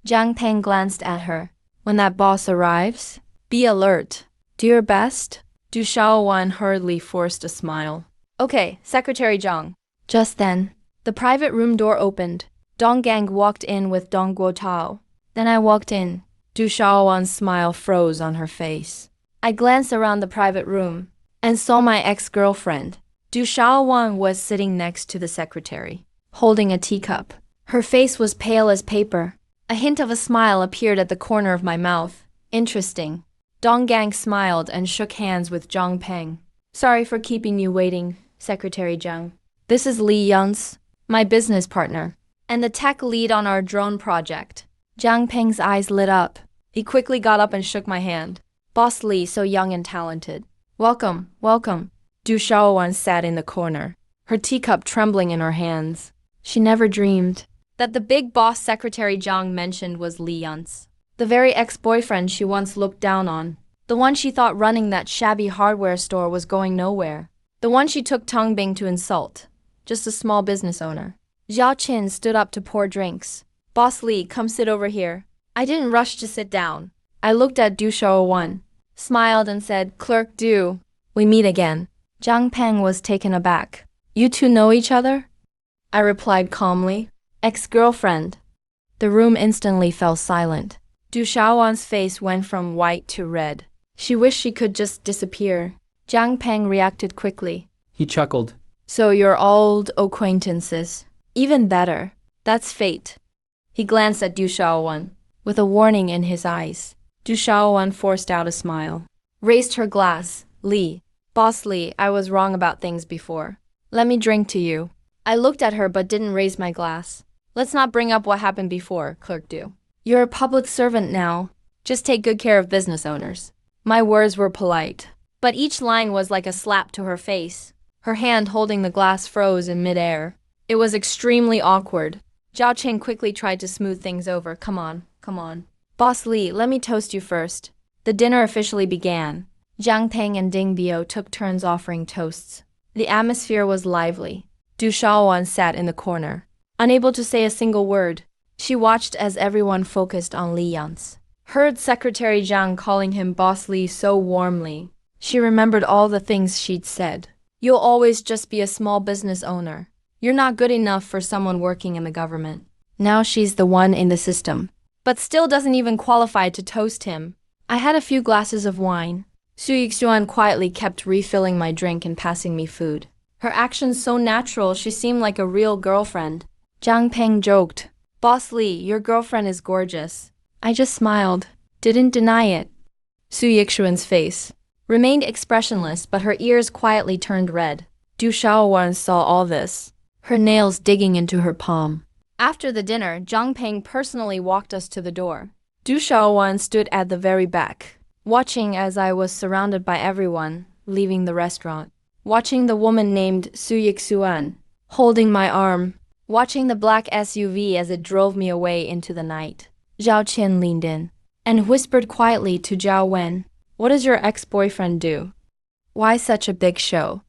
Zhang Peng glanced at her. When that boss arrives, be alert. Do your best. Du Xiaowan hurriedly forced a smile. Okay, Secretary Zhang. Just then, the private room door opened. Dong Gang walked in with Dong Guotao. Then I walked in. Du Xiaowan's smile froze on her face. I glanced around the private room and saw my ex-girlfriend. Du Xiaowan was sitting next to the secretary, holding a teacup. Her face was pale as paper. A hint of a smile appeared at the corner of my mouth. Interesting. Dong Gang smiled and shook hands with Zhang Peng. Sorry for keeping you waiting, Secretary Zhang. This is Li Yunce, my business partner, and the tech lead on our drone project. Zhang Peng's eyes lit up. He quickly got up and shook my hand. Boss Li, so young and talented. Welcome, welcome. Du Xiaowan sat in the corner, her teacup trembling in her hands. She never dreamed that the big boss Secretary Zhang mentioned was Li Yunce, the very ex-boyfriend she once looked down on, the one she thought running that shabby hardware store was going nowhere, the one she took Tang Bing to insult, just a small business owner. Zhao Qin stood up to pour drinks. Boss Li, come sit over here. I didn't rush to sit down. I looked at Du Xiaowan, smiled and said, Clerk Du, we meet again. Zhang Peng was taken aback. You two know each other? I replied calmly. Ex-girlfriend. The room instantly fell silent. Du Xiaowan's face went from white to red. She wished she could just disappear. Zhang Peng reacted quickly. He chuckled. So you're old acquaintances. Even better. That's fate. He glanced at Du Xiaowan, with a warning in his eyes. Du Xiaowan forced out a smile. Raised her glass. Li. Boss Li, I was wrong about things before. Let me drink to you. I looked at her but didn't raise my glass. Let's not bring up what happened before, Clerk Du. You're a public servant now. Just take good care of business owners. My words were polite, but each line was like a slap to her face. Her hand holding the glass froze in midair. It was extremely awkward. Zhao Qing quickly tried to smooth things over. Come on, come on. Boss Li, let me toast you first. The dinner officially began. Zhang Peng and Ding Bo took turns offering toasts. The atmosphere was lively. Du Xiaowan sat in the corner, unable to say a single word. She watched as everyone focused on Li Yunce. Heard Secretary Zhang calling him Boss Lee so warmly. She remembered all the things she'd said. You'll always just be a small business owner. You're not good enough for someone working in the government. Now she's the one in the system, but still doesn't even qualify to toast him. I had a few glasses of wine. Su Yixuan quietly kept refilling my drink and passing me food. Her actions so natural, she seemed like a real girlfriend. Zhang Peng joked, "Boss Lee, your girlfriend is gorgeous." I just smiled, didn't deny it. Su Yixuan's face remained expressionless, but her ears quietly turned red. Du Shaowan saw all this, her nails digging into her palm. After the dinner, Zhang Peng personally walked us to the door. Du Shaowan stood at the very back, watching as I was surrounded by everyone, leaving the restaurant. Watching the woman named Su Yixuan, holding my arm. Watching the black SUV as it drove me away into the night. Zhao Qian leaned in and whispered quietly to Zhao Wen, "What does your ex-boyfriend do? Why such a big show?"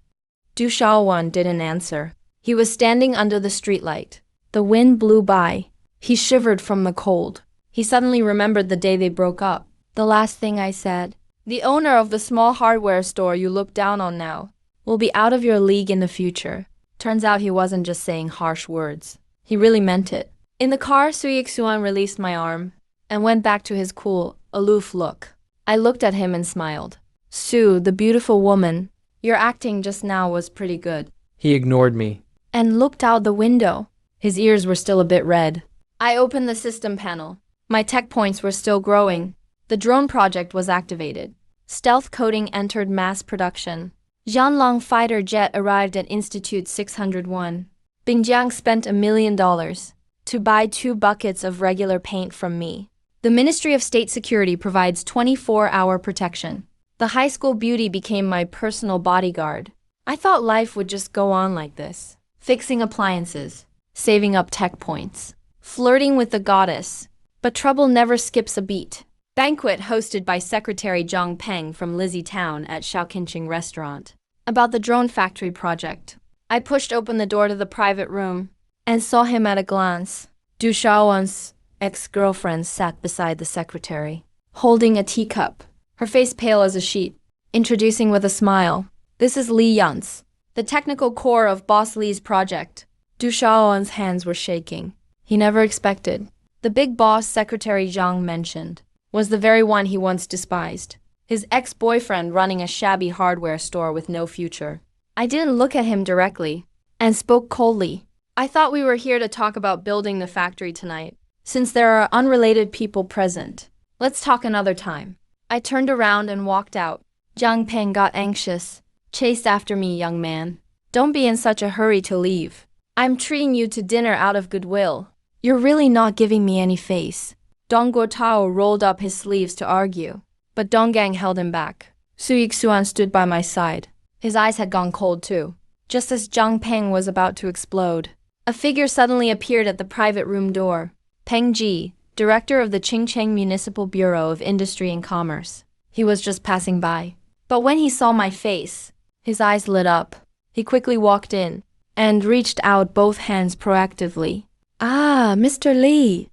Du Shaowan didn't answer. He was standing under the streetlight. The wind blew by. He shivered from the cold. He suddenly remembered the day they broke up. The last thing I said, "The owner of the small hardware store you look down on now will be out of your league in the future." Turns out he wasn't just saying harsh words. He really meant it. In the car, Su Yixuan released my arm and went back to his cool, aloof look. I looked at him and smiled. "Su, the beautiful woman, your acting just now was pretty good." He ignored me. And looked out the window. His ears were still a bit red. I opened the system panel. My tech points were still growing. The drone project was activated. Stealth coding entered mass production. Jianlong fighter jet arrived at Institute 601. Bingjiang spent $1 million to buy 2 buckets of regular paint from me. The Ministry of State Security provides 24-hour protection. The high school beauty became my personal bodyguard. I thought life would just go on like this. Fixing appliances, saving up tech points, flirting with the goddess. But trouble never skips a beat. Banquet hosted by Secretary Zhang Peng from Lizzie Town at Shaoqinqing Restaurant. About the drone factory project. I pushed open the door to the private room and saw him at a glance. Du Shaowan's ex-girlfriend sat beside the secretary, holding a teacup, her face pale as a sheet, introducing with a smile. "This is Li Yance, the technical core of Boss Li's project." Du Shaowan's hands were shaking. He never expected. The big boss Secretary Zhang mentioned was the very one he once despised. His ex-boyfriend running a shabby hardware store with no future. I didn't look at him directly and spoke coldly. "I thought we were here to talk about building the factory tonight. Since there are unrelated people present, let's talk another time." I turned around and walked out. Zhang Peng got anxious. "Chase after me, young man. Don't be in such a hurry to leave. I'm treating you to dinner out of goodwill. You're really not giving me any face." Dong Guotao rolled up his sleeves to argue, but Donggang held him back. Su Yixuan stood by my side. His eyes had gone cold too. Just as Zhang Peng was about to explode, a figure suddenly appeared at the private room door. Peng Ji, director of the Qingcheng Municipal Bureau of Industry and Commerce. He was just passing by. But when he saw my face, his eyes lit up. He quickly walked in and reached out both hands proactively. "Ah, Mr. Li.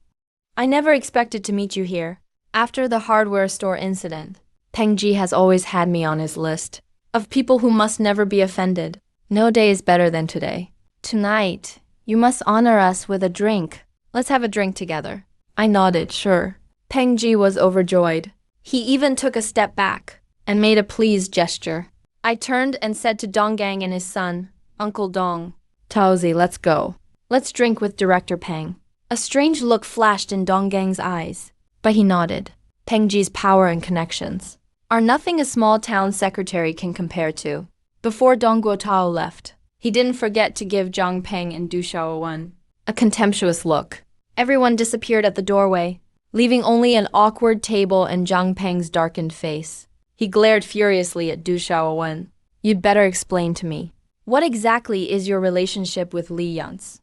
I never expected to meet you here." After the hardware store incident, Peng Ji has always had me on his list of people who must never be offended. No day is better than today. "Tonight, you must honor us with a drink. Let's have a drink together." I nodded, sure. Peng Ji was overjoyed. He even took a step back and made a pleased gesture. I turned and said to Donggang and his son, "Uncle Dong, Taozi, let's go. Let's drink with Director Peng." A strange look flashed in Donggang's eyes, but he nodded. Peng Ji's power and connections are nothing a small town secretary can compare to. Before Dong Guotao left, he didn't forget to give Zhang Peng and Du Shaowan a contemptuous look. Everyone disappeared at the doorway, leaving only an awkward table and Zhang Peng's darkened face. He glared furiously at Du Shaowan. "You'd better explain to me. What exactly is your relationship with Li Yance?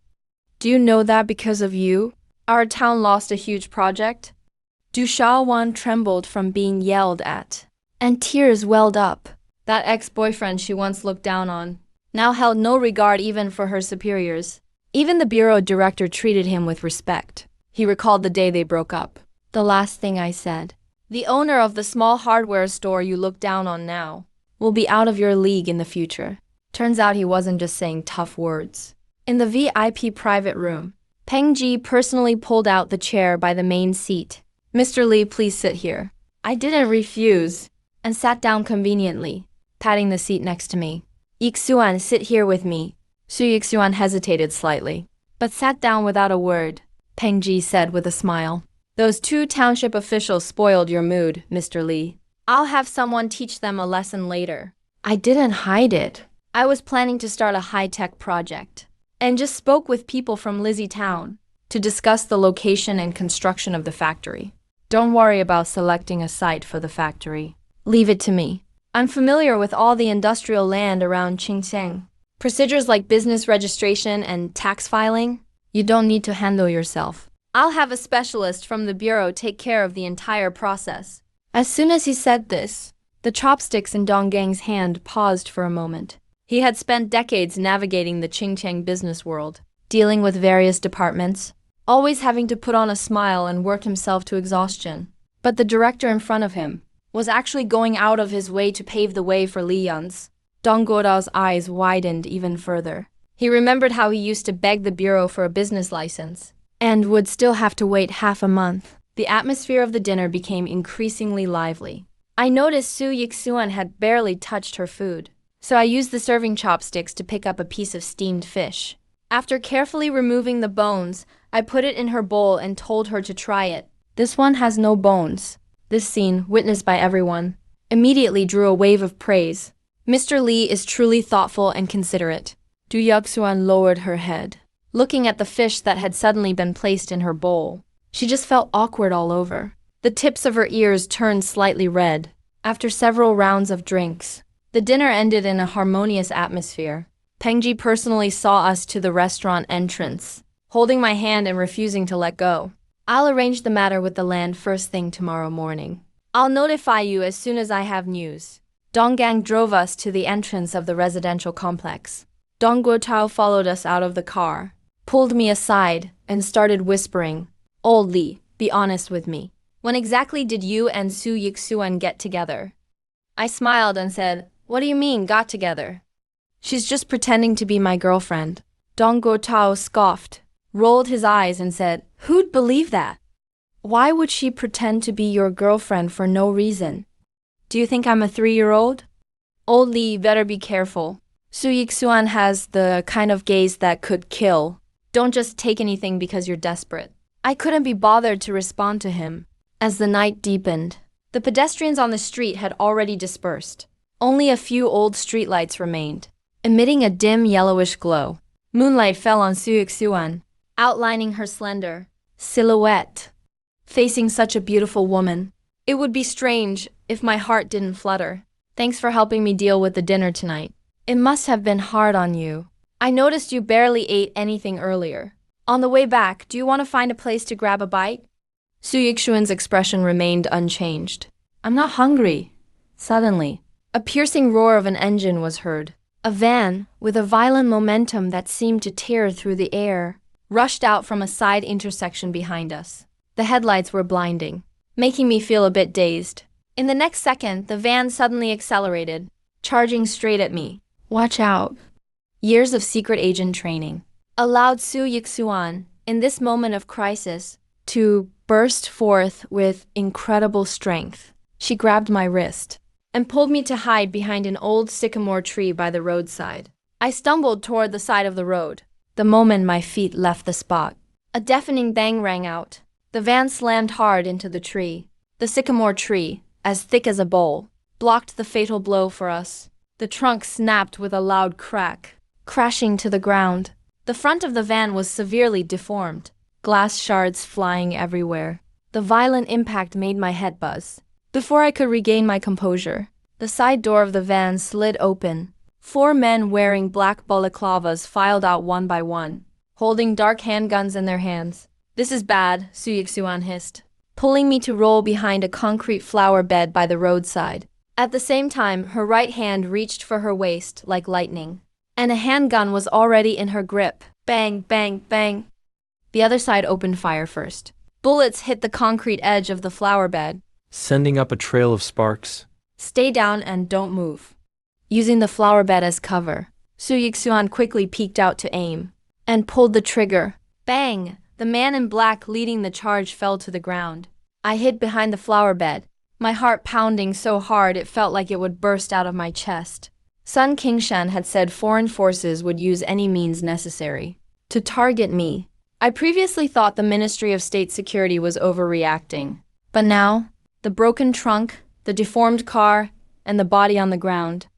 Do you know that because of you, our town lost a huge project?" Du Shaowan trembled from being yelled at, and tears welled up. That ex-boyfriend she once looked down on now held no regard even for her superiors. Even the bureau director treated him with respect. He recalled the day they broke up. The last thing I said. The owner of the small hardware store you look down on now will be out of your league in the future. Turns out he wasn't just saying tough words. In the VIP private room, Peng Ji personally pulled out the chair by the main seat. Mr. Lee, please sit here. I didn't refuse and sat down conveniently, patting the seat next to me. Yixuan, sit here with me. Su Yixuan hesitated slightly, but sat down without a word. Peng Ji said with a smile. Those two township officials spoiled your mood, Mr. Lee. I'll have someone teach them a lesson later. I didn't hide it. I was planning to start a high-tech project and just spoke with people from Lizzie Town to discuss the location and construction of the factory. Don't worry about selecting a site for the factory. Leave it to me. I'm familiar with all the industrial land around Qingcheng. Procedures like business registration and tax filing, you don't need to handle yourself. I'll have a specialist from the bureau take care of the entire process. As soon as he said this, the chopsticks in Dong Gang's hand paused for a moment. He had spent decades navigating the Qingcheng business world, dealing with various departments, always having to put on a smile and work himself to exhaustion. But the director in front of him was actually going out of his way to pave the way for Li Yan's. Dong Guodao's eyes widened even further. He remembered how he used to beg the bureau for a business license and would still have to wait half a month. The atmosphere of the dinner became increasingly lively. I noticed Su Yixuan had barely touched her food, so I used the serving chopsticks to pick up a piece of steamed fish. After carefully removing the bones, I put it in her bowl and told her to try it. This one has no bones. This scene, witnessed by everyone, immediately drew a wave of praise. Mr. Lee is truly thoughtful and considerate. Du Yuxuan lowered her head, looking at the fish that had suddenly been placed in her bowl. She just felt awkward all over. The tips of her ears turned slightly red. After several rounds of drinks, the dinner ended in a harmonious atmosphere. Peng Ji personally saw us to the restaurant entrance, holding my hand and refusing to let go. I'll arrange the matter with the land first thing tomorrow morning. I'll notify you as soon as I have news. Donggang drove us to the entrance of the residential complex. Dong Guotao followed us out of the car, pulled me aside, and started whispering, "Old Li, be honest with me. When exactly did you and Su Yixuan get together?" I smiled and said, "What do you mean, got together? She's just pretending to be my girlfriend." Dong Guotao scoffed, rolled his eyes and said, "Who'd believe that? Why would she pretend to be your girlfriend for no reason? Do you think I'm a 3-year-old? Old Li, better be careful. Su Yixuan has the kind of gaze that could kill. Don't just take anything because you're desperate." I couldn't be bothered to respond to him. As the night deepened, the pedestrians on the street had already dispersed. Only a few old streetlights remained, emitting a dim yellowish glow. Moonlight fell on Su Yixuan, outlining her slender silhouette, facing such a beautiful woman. It would be strange if my heart didn't flutter. Thanks for helping me deal with the dinner tonight. It must have been hard on you. I noticed you barely ate anything earlier. On the way back, do you want to find a place to grab a bite? Su Yixuan's expression remained unchanged. I'm not hungry. Suddenly, a piercing roar of an engine was heard. A van, with a violent momentum that seemed to tear through the air, rushed out from a side intersection behind us. The headlights were blinding, making me feel a bit dazed. In the next second, the van suddenly accelerated, charging straight at me. Watch out. Years of secret agent training allowed Su Yixuan, in this moment of crisis, to burst forth with incredible strength. She grabbed my wrist and pulled me to hide behind an old sycamore tree by the roadside. I stumbled toward the side of the road. The moment my feet left the spot, a deafening bang rang out. The van slammed hard into the tree. The sycamore tree, as thick as a bowl, blocked the fatal blow for us. The trunk snapped with a loud crack, crashing to the ground. The front of the van was severely deformed, glass shards flying everywhere. The violent impact made my head buzz. Before I could regain my composure, the side door of the van slid open. 4 men wearing black balaclavas filed out one by one, holding dark handguns in their hands. "This is bad," Su Yixuan hissed, pulling me to roll behind a concrete flower bed by the roadside. At the same time, her right hand reached for her waist like lightning, and a handgun was already in her grip. Bang, bang, bang. The other side opened fire first. Bullets hit the concrete edge of the flower bed. sending up a trail of sparks. Stay down and don't move. Using the flower bed as cover, Su Yixuan quickly peeked out to aim and pulled the trigger. Bang! The man in black leading the charge fell to the ground. I hid behind the flower bed, my heart pounding so hard it felt like it would burst out of my chest. Sun Qingshan had said foreign forces would use any means necessary to target me. I previously thought the Ministry of State Security was overreacting, but now, the broken trunk, the deformed car, and the body on the ground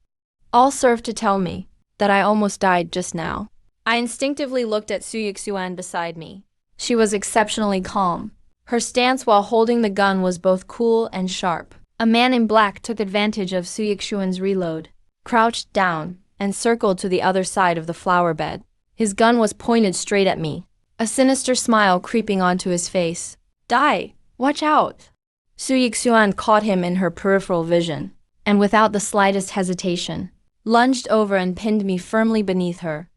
all served to tell me that I almost died just now. I instinctively looked at Su Yixuan beside me. She was exceptionally calm. Her stance while holding the gun was both cool and sharp. A man in black took advantage of Su Yixuan's reload, crouched down, and circled to the other side of the flower bed. His gun was pointed straight at me, a sinister smile creeping onto his face. Die! Watch out! Su Yixuan caught him in her peripheral vision, and without the slightest hesitation, lunged over and pinned me firmly beneath her.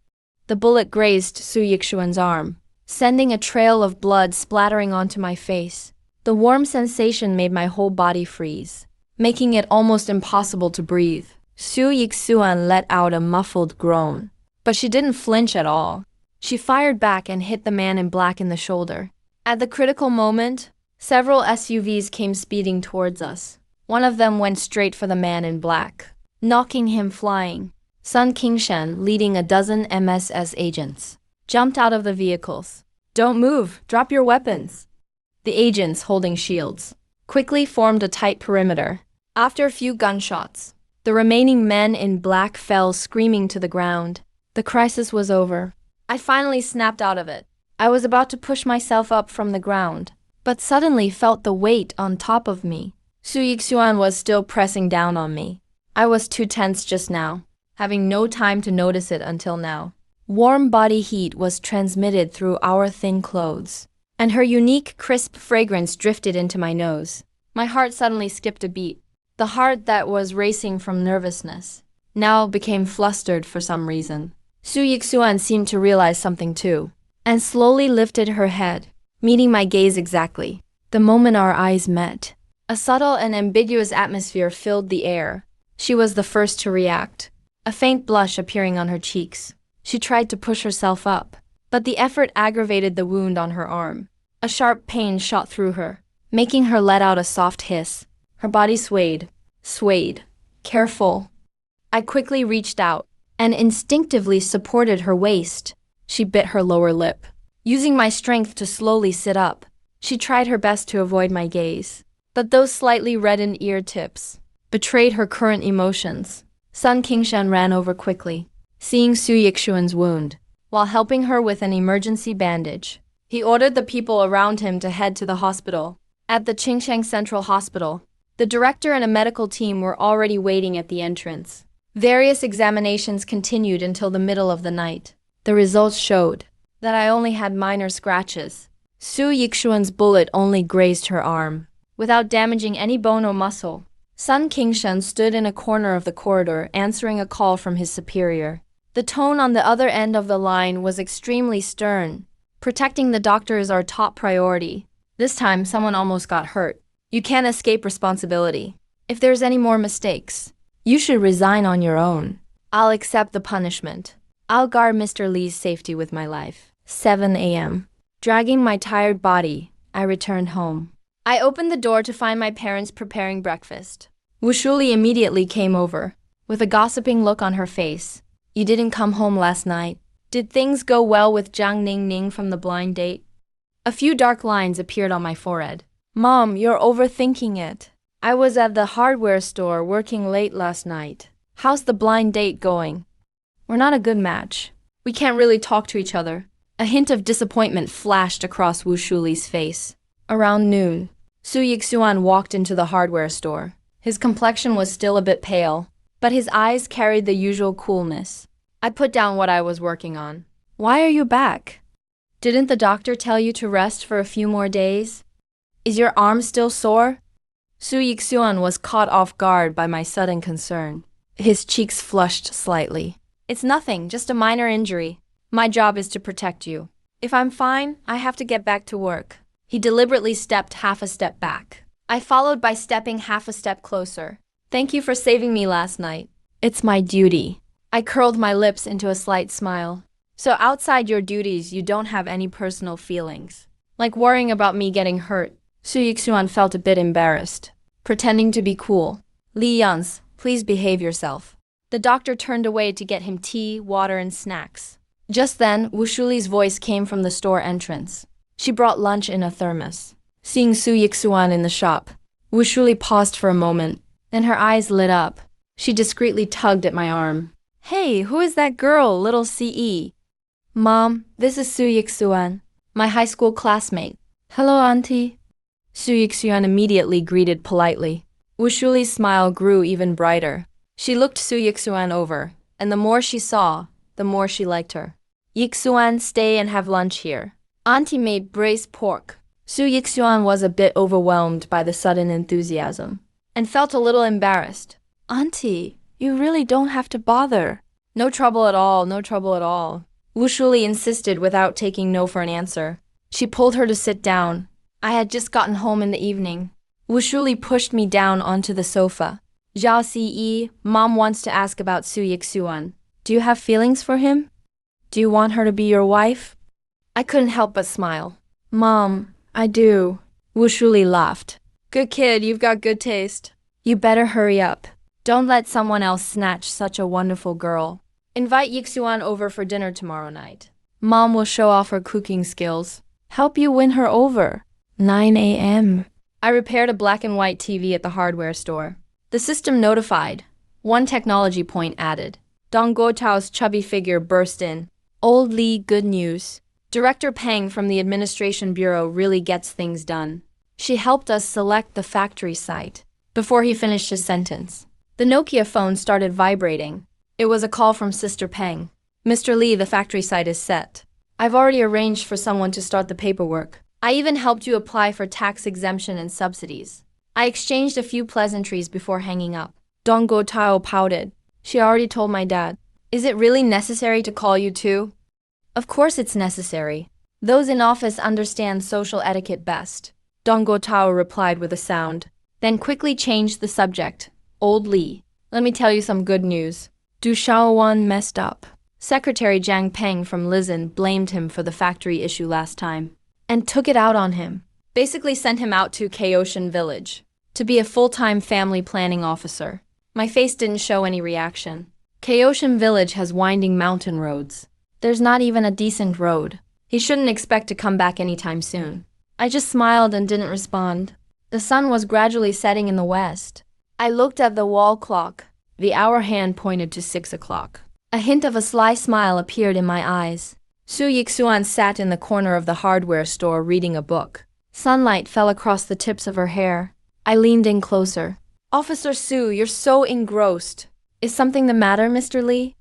The bullet grazed Su Yixuan's arm, sending a trail of blood splattering onto my face. The warm sensation made my whole body freeze, making it almost impossible to breathe. Su Yixuan let out a muffled groan, but she didn't flinch at all. She fired back and hit the man in black in the shoulder. At the critical moment, several SUVs came speeding towards us. One of them went straight for the man in black, knocking him flying. Sun Qingshan, leading a dozen MSS agents, jumped out of the vehicles. Don't move, drop your weapons. The agents, holding shields, quickly formed a tight perimeter. After a few gunshots, the remaining men in black fell screaming to the ground. The crisis was over. I finally snapped out of it. I was about to push myself up from the ground, but suddenly felt the weight on top of me. Su Yixuan was still pressing down on me. I was too tense just now, having no time to notice it until now. Warm body heat was transmitted through our thin clothes, and her unique, crisp fragrance drifted into my nose. My heart suddenly skipped a beat. The heart that was racing from nervousness now became flustered for some reason. Su Yixuan seemed to realize something too, and slowly lifted her head, meeting my gaze exactly. The moment our eyes met, a subtle and ambiguous atmosphere filled the air. She was the first to react, a faint blush appearing on her cheeks. She tried to push herself up, but the effort aggravated the wound on her arm. A sharp pain shot through her, making her let out a soft hiss. Her body swayed. Careful. I quickly reached out and instinctively supported her waist. She bit her lower lip. Using my strength to slowly sit up, she tried her best to avoid my gaze. But those slightly reddened ear tips betrayed her current emotions. Sun Qingshan ran over quickly, seeing Su Yixuan's wound, while helping her with an emergency bandage. He ordered the people around him to head to the hospital. At the Qingsheng Central Hospital, the director and a medical team were already waiting at the entrance. Various examinations continued until the middle of the night. The results showed that I only had minor scratches. Su Yixuan's bullet only grazed her arm, without damaging any bone or muscle. Sun Qingshan stood in a corner of the corridor answering a call from his superior. The tone on the other end of the line was extremely stern. Protecting the doctor is our top priority. This time, someone almost got hurt. You can't escape responsibility. If there's any more mistakes, you should resign on your own. I'll accept the punishment. I'll guard Mr. Li's safety with my life. 7 a.m. Dragging my tired body, I returned home. I opened the door to find my parents preparing breakfast. Wu Shuli immediately came over, with a gossiping look on her face. You didn't come home last night. Did things go well with Zhang Ningning from the blind date? A few dark lines appeared on my forehead. Mom, you're overthinking it. I was at the hardware store working late last night. How's the blind date going? We're not a good match. We can't really talk to each other. A hint of disappointment flashed across Wu Shuli's face. Around noon, Su Yixuan walked into the hardware store. His complexion was still a bit pale, but his eyes carried the usual coolness. I put down what I was working on. Why are you back? Didn't the doctor tell you to rest for a few more days? Is your arm still sore? Su Yixuan was caught off guard by my sudden concern. His cheeks flushed slightly. It's nothing, just a minor injury. My job is to protect you. If I'm fine, I have to get back to work. He deliberately stepped half a step back. I followed by stepping half a step closer. Thank you for saving me last night. It's my duty. I curled my lips into a slight smile. So outside your duties, you don't have any personal feelings. Like worrying about me getting hurt. Su Yixuan felt a bit embarrassed. Pretending to be cool. Li Yans, please behave yourself. The doctor turned away to get him tea, water, and snacks. Just then, Wu Shuli's voice came from the store entrance. She brought lunch in a thermos. Seeing Su Yixuan in the shop, Wu Shuli paused for a moment, then her eyes lit up. She discreetly tugged at my arm. Hey, who is that girl, little CE? Mom, this is Su Yixuan, my high school classmate. Hello, Auntie. Su Yixuan immediately greeted politely. Wu Shuli's smile grew even brighter. She looked Su Yixuan over, and the more she saw, the more she liked her. Yixuan, stay and have lunch here. Auntie made braised pork. Su Yixuan was a bit overwhelmed by the sudden enthusiasm, and felt a little embarrassed. Auntie, you really don't have to bother. No trouble at all, no trouble at all. Wu Shuli insisted without taking no for an answer. She pulled her to sit down. I had just gotten home in the evening. Wu Shuli pushed me down onto the sofa. Zhao Ce, Mom wants to ask about Su Yixuan. Do you have feelings for him? Do you want her to be your wife? I couldn't help but smile. Mom, I do. Wu Shuli laughed. Good kid, you've got good taste. You better hurry up. Don't let someone else snatch such a wonderful girl. Invite Yixuan over for dinner tomorrow night. Mom will show off her cooking skills. Help you win her over. 9 a.m. I repaired a black and white TV at the hardware store. The system notified. One technology point added. Dong Guotao's chubby figure burst in. Old Li, good news. Director Peng from the Administration Bureau really gets things done. She helped us select the factory site. Before he finished his sentence, the Nokia phone started vibrating. It was a call from Sister Peng. Mr. Li, the factory site is set. I've already arranged for someone to start the paperwork. I even helped you apply for tax exemption and subsidies. I exchanged a few pleasantries before hanging up. Dong Guotao pouted. She already told my dad. Is it really necessary to call you too? Of course it's necessary. Those in office understand social etiquette best. Dong Guotao replied with a sound, then quickly changed the subject. Old Li, let me tell you some good news. Du Shaowan messed up. Secretary Jiang Peng from Lizan blamed him for the factory issue last time and took it out on him. Basically sent him out to Kaotian Village to be a full-time family planning officer. My face didn't show any reaction. Kaotian Village has winding mountain roads. There's not even a decent road. He shouldn't expect to come back anytime soon. I just smiled and didn't respond. The sun was gradually setting in the west. I looked at the wall clock. The hour hand pointed to 6 o'clock. A hint of a sly smile appeared in my eyes. Su Yixuan sat in the corner of the hardware store reading a book. Sunlight fell across the tips of her hair. I leaned in closer. Officer Su, you're so engrossed. Is something the matter, Mr. Li?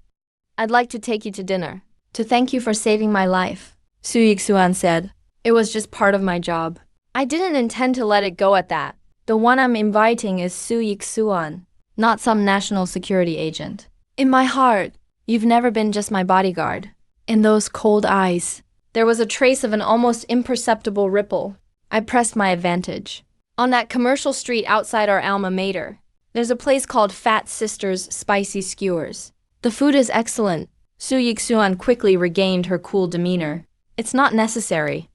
I'd like to take you to dinner. To thank you for saving my life, Su Yixuan said. It was just part of my job. I didn't intend to let it go at that. The one I'm inviting is Su Yixuan, not some national security agent. In my heart, you've never been just my bodyguard. In those cold eyes, there was a trace of an almost imperceptible ripple. I pressed my advantage. On that commercial street outside our alma mater, there's a place called Fat Sister's Spicy Skewers. The food is excellent. Su Yixuan quickly regained her cool demeanor. It's not necessary.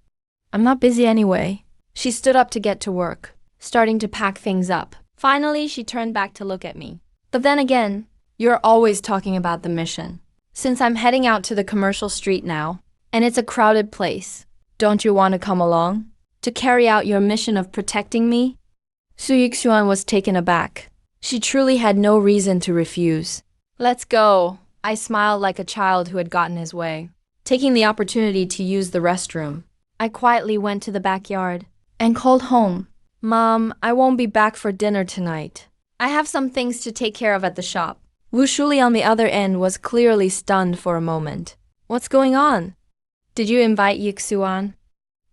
I'm not busy anyway. She stood up to get to work, starting to pack things up. Finally, she turned back to look at me. But then again, you're always talking about the mission. Since I'm heading out to the commercial street now, and it's a crowded place, don't you want to come along? To carry out your mission of protecting me? Su Yixuan was taken aback. She truly had no reason to refuse. Let's go. I smiled like a child who had gotten his way. Taking the opportunity to use the restroom, I quietly went to the backyard and called home. Mom, I won't be back for dinner tonight. I have some things to take care of at the shop. Wu Shuli on the other end was clearly stunned for a moment. What's going on? Did you invite Yixuan?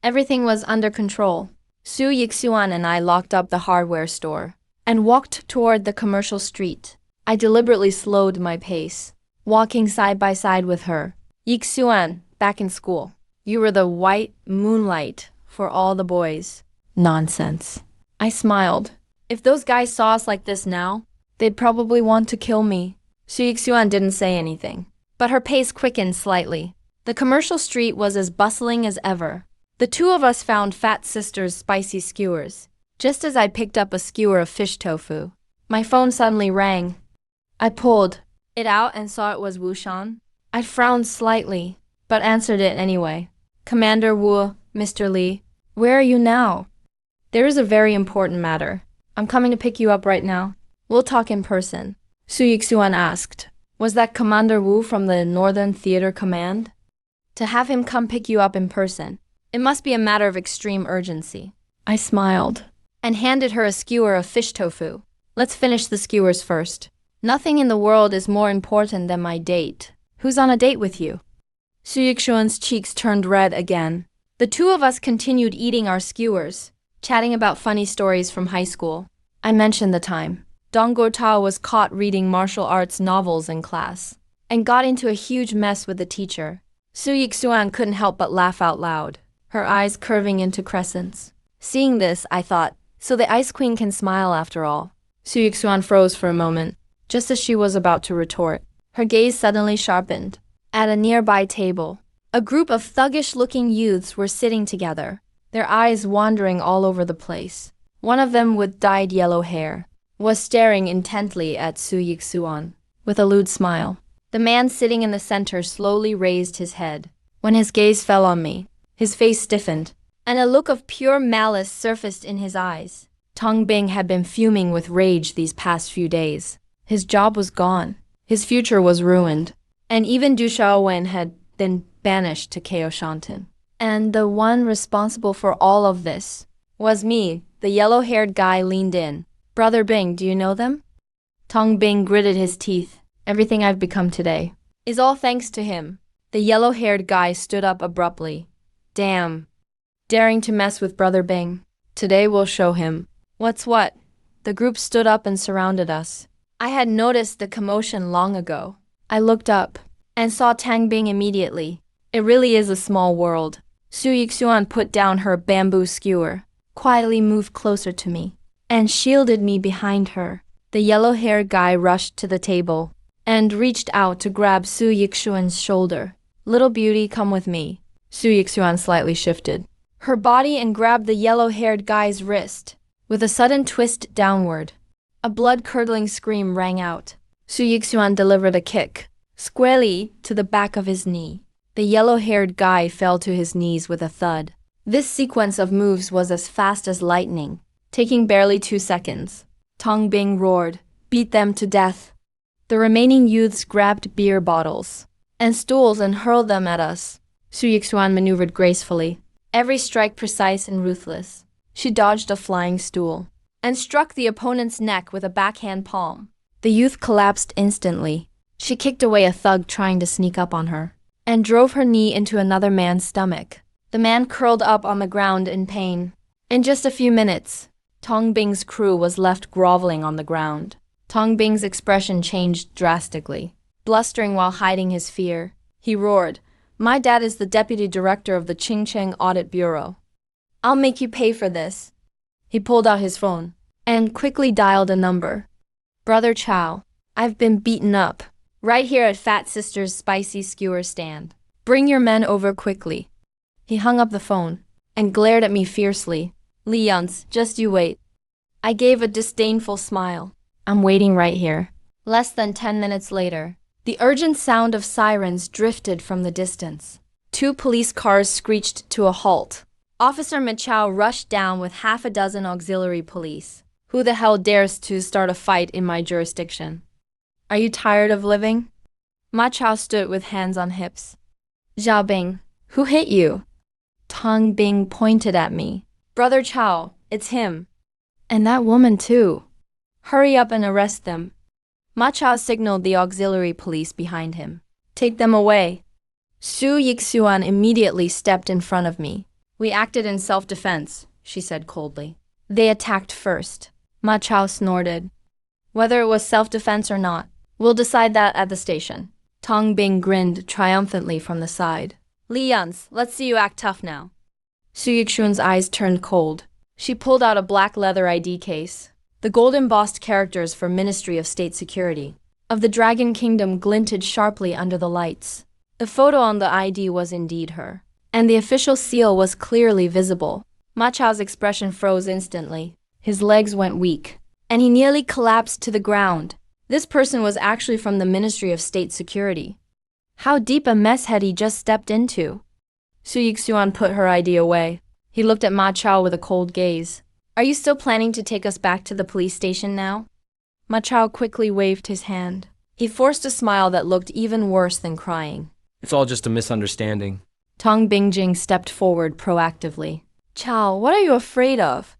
Everything was under control. Su Yixuan and I locked up the hardware store and walked toward the commercial street. I deliberately slowed my pace, walking side by side with her. Yixuan, back in school. You were the white moonlight for all the boys. Nonsense. I smiled. If those guys saw us like this now, they'd probably want to kill me. Su Yixuan didn't say anything, but her pace quickened slightly. The commercial street was as bustling as ever. The two of us found Fat Sister's spicy skewers, just as I picked up a skewer of fish tofu. My phone suddenly rang. I pulled it out and saw it was Wu Shan. I frowned slightly, but answered it anyway. Commander Wu, Mr. Li, where are you now? There is a very important matter. I'm coming to pick you up right now. We'll talk in person. Su Yixuan asked. Was that Commander Wu from the Northern Theater Command? To have him come pick you up in person. It must be a matter of extreme urgency. I smiled and handed her a skewer of fish tofu. Let's finish the skewers first. Nothing in the world is more important than my date. Who's on a date with you? Su Yixuan's cheeks turned red again. The two of us continued eating our skewers, chatting about funny stories from high school. I mentioned the time Dong Guotao was caught reading martial arts novels in class and got into a huge mess with the teacher. Su Yixuan couldn't help but laugh out loud, her eyes curving into crescents. Seeing this, I thought, so the Ice Queen can smile after all. Su Yixuan froze for a moment, just as she was about to retort. Her gaze suddenly sharpened. At a nearby table, a group of thuggish-looking youths were sitting together, their eyes wandering all over the place. One of them, with dyed yellow hair, was staring intently at Su Yixuan with a lewd smile. The man sitting in the center slowly raised his head. When his gaze fell on me, his face stiffened, and a look of pure malice surfaced in his eyes. Tong Bing had been fuming with rage these past few days. His job was gone. His future was ruined. And even Du Xiaowen had been banished to Kao Shantin. And the one responsible for all of this was me. The yellow-haired guy leaned in. Brother Bing, do you know them? Tong Bing gritted his teeth. Everything I've become today is all thanks to him. The yellow-haired guy stood up abruptly. Damn. Daring to mess with Brother Bing. Today we'll show him. What's what? The group stood up and surrounded us. I had noticed the commotion long ago. I looked up and saw Tang Bing immediately. It really is a small world. Su Yixuan put down her bamboo skewer, quietly moved closer to me, and shielded me behind her. The yellow-haired guy rushed to the table and reached out to grab Su Yixuan's shoulder. Little beauty, come with me. Su Yixuan slightly shifted her body and grabbed the yellow-haired guy's wrist. With a sudden twist downward, a blood-curdling scream rang out. Su Yixuan delivered a kick, squarely to the back of his knee. The yellow-haired guy fell to his knees with a thud. This sequence of moves was as fast as lightning, taking barely 2 seconds. Tong Bing roared, beat them to death. The remaining youths grabbed beer bottles and stools and hurled them at us. Su Yixuan maneuvered gracefully, every strike precise and ruthless. She dodged a flying stool and struck the opponent's neck with a backhand palm. The youth collapsed instantly. She kicked away a thug trying to sneak up on her and drove her knee into another man's stomach. The man curled up on the ground in pain. In just a few minutes, Tong Bing's crew was left groveling on the ground. Tong Bing's expression changed drastically. Blustering while hiding his fear, he roared, "My dad is the deputy director of the Qingcheng Audit Bureau. I'll make you pay for this." He pulled out his phone and quickly dialed a number. "Brother Chow, I've been beaten up. Right here at Fat Sister's spicy skewer stand. Bring your men over quickly." He hung up the phone and glared at me fiercely. "Li Yance, just you wait." I gave a disdainful smile. "I'm waiting right here." Less than 10 minutes later, the urgent sound of sirens drifted from the distance. 2 police cars screeched to a halt. Officer Michao rushed down with half a dozen auxiliary police. Who the hell dares to start a fight in my jurisdiction? Are you tired of living? Ma Chao stood with hands on hips. "Zhao Bing, who hit you?" Tong Bing pointed at me. "Brother Chao, it's him. And that woman too. Hurry up and arrest them." Ma Chao signaled the auxiliary police behind him. "Take them away." Su Yixuan immediately stepped in front of me. "We acted in self-defense," she said coldly. "They attacked first." Ma Chao snorted. "Whether it was self-defense or not, we'll decide that at the station." Tong Bing grinned triumphantly from the side. "Li Yance, let's see you act tough now." Su Yixuan's eyes turned cold. She pulled out a black leather ID case. The gold-embossed characters for Ministry of State Security of the Dragon Kingdom glinted sharply under the lights. The photo on the ID was indeed her, and the official seal was clearly visible. Ma Chao's expression froze instantly. His legs went weak, and he nearly collapsed to the ground. This person was actually from the Ministry of State Security. How deep a mess had he just stepped into? Su Yixuan put her ID away. He looked at Ma Chao with a cold gaze. Are you still planning to take us back to the police station now? Ma Chao quickly waved his hand. He forced a smile that looked even worse than crying. It's all just a misunderstanding. Tong Bingjing stepped forward proactively. Chao, what are you afraid of?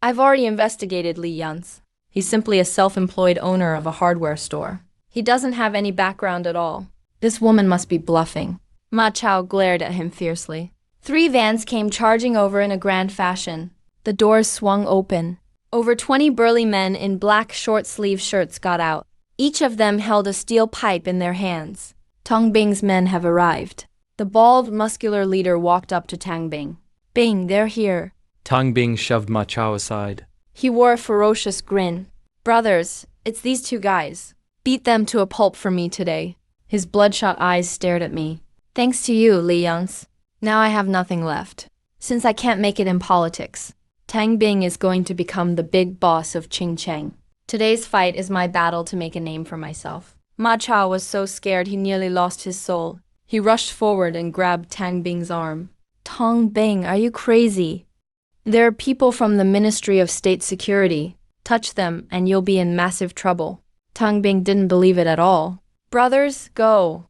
I've already investigated Li Yun's. He's simply a self-employed owner of a hardware store. He doesn't have any background at all. This woman must be bluffing. Ma Chao glared at him fiercely. 3 vans came charging over in a grand fashion. The doors swung open. Over 20 burly men in black short-sleeve shirts got out. Each of them held a steel pipe in their hands. Tong Bing's men have arrived. The bald, muscular leader walked up to Tang Bing. Bing, they're here. Tang Bing shoved Ma Chao aside. He wore a ferocious grin. Brothers, it's these 2 guys. Beat them to a pulp for me today. His bloodshot eyes stared at me. Thanks to you, Li Yun's. Now I have nothing left. Since I can't make it in politics, Tang Bing is going to become the big boss of Qingcheng. Today's fight is my battle to make a name for myself. Ma Chao was so scared he nearly lost his soul. He rushed forward and grabbed Tang Bing's arm. Tong Bing, are you crazy? There are people from the Ministry of State Security. Touch them and you'll be in massive trouble. Tang Bing didn't believe it at all. Brothers, go.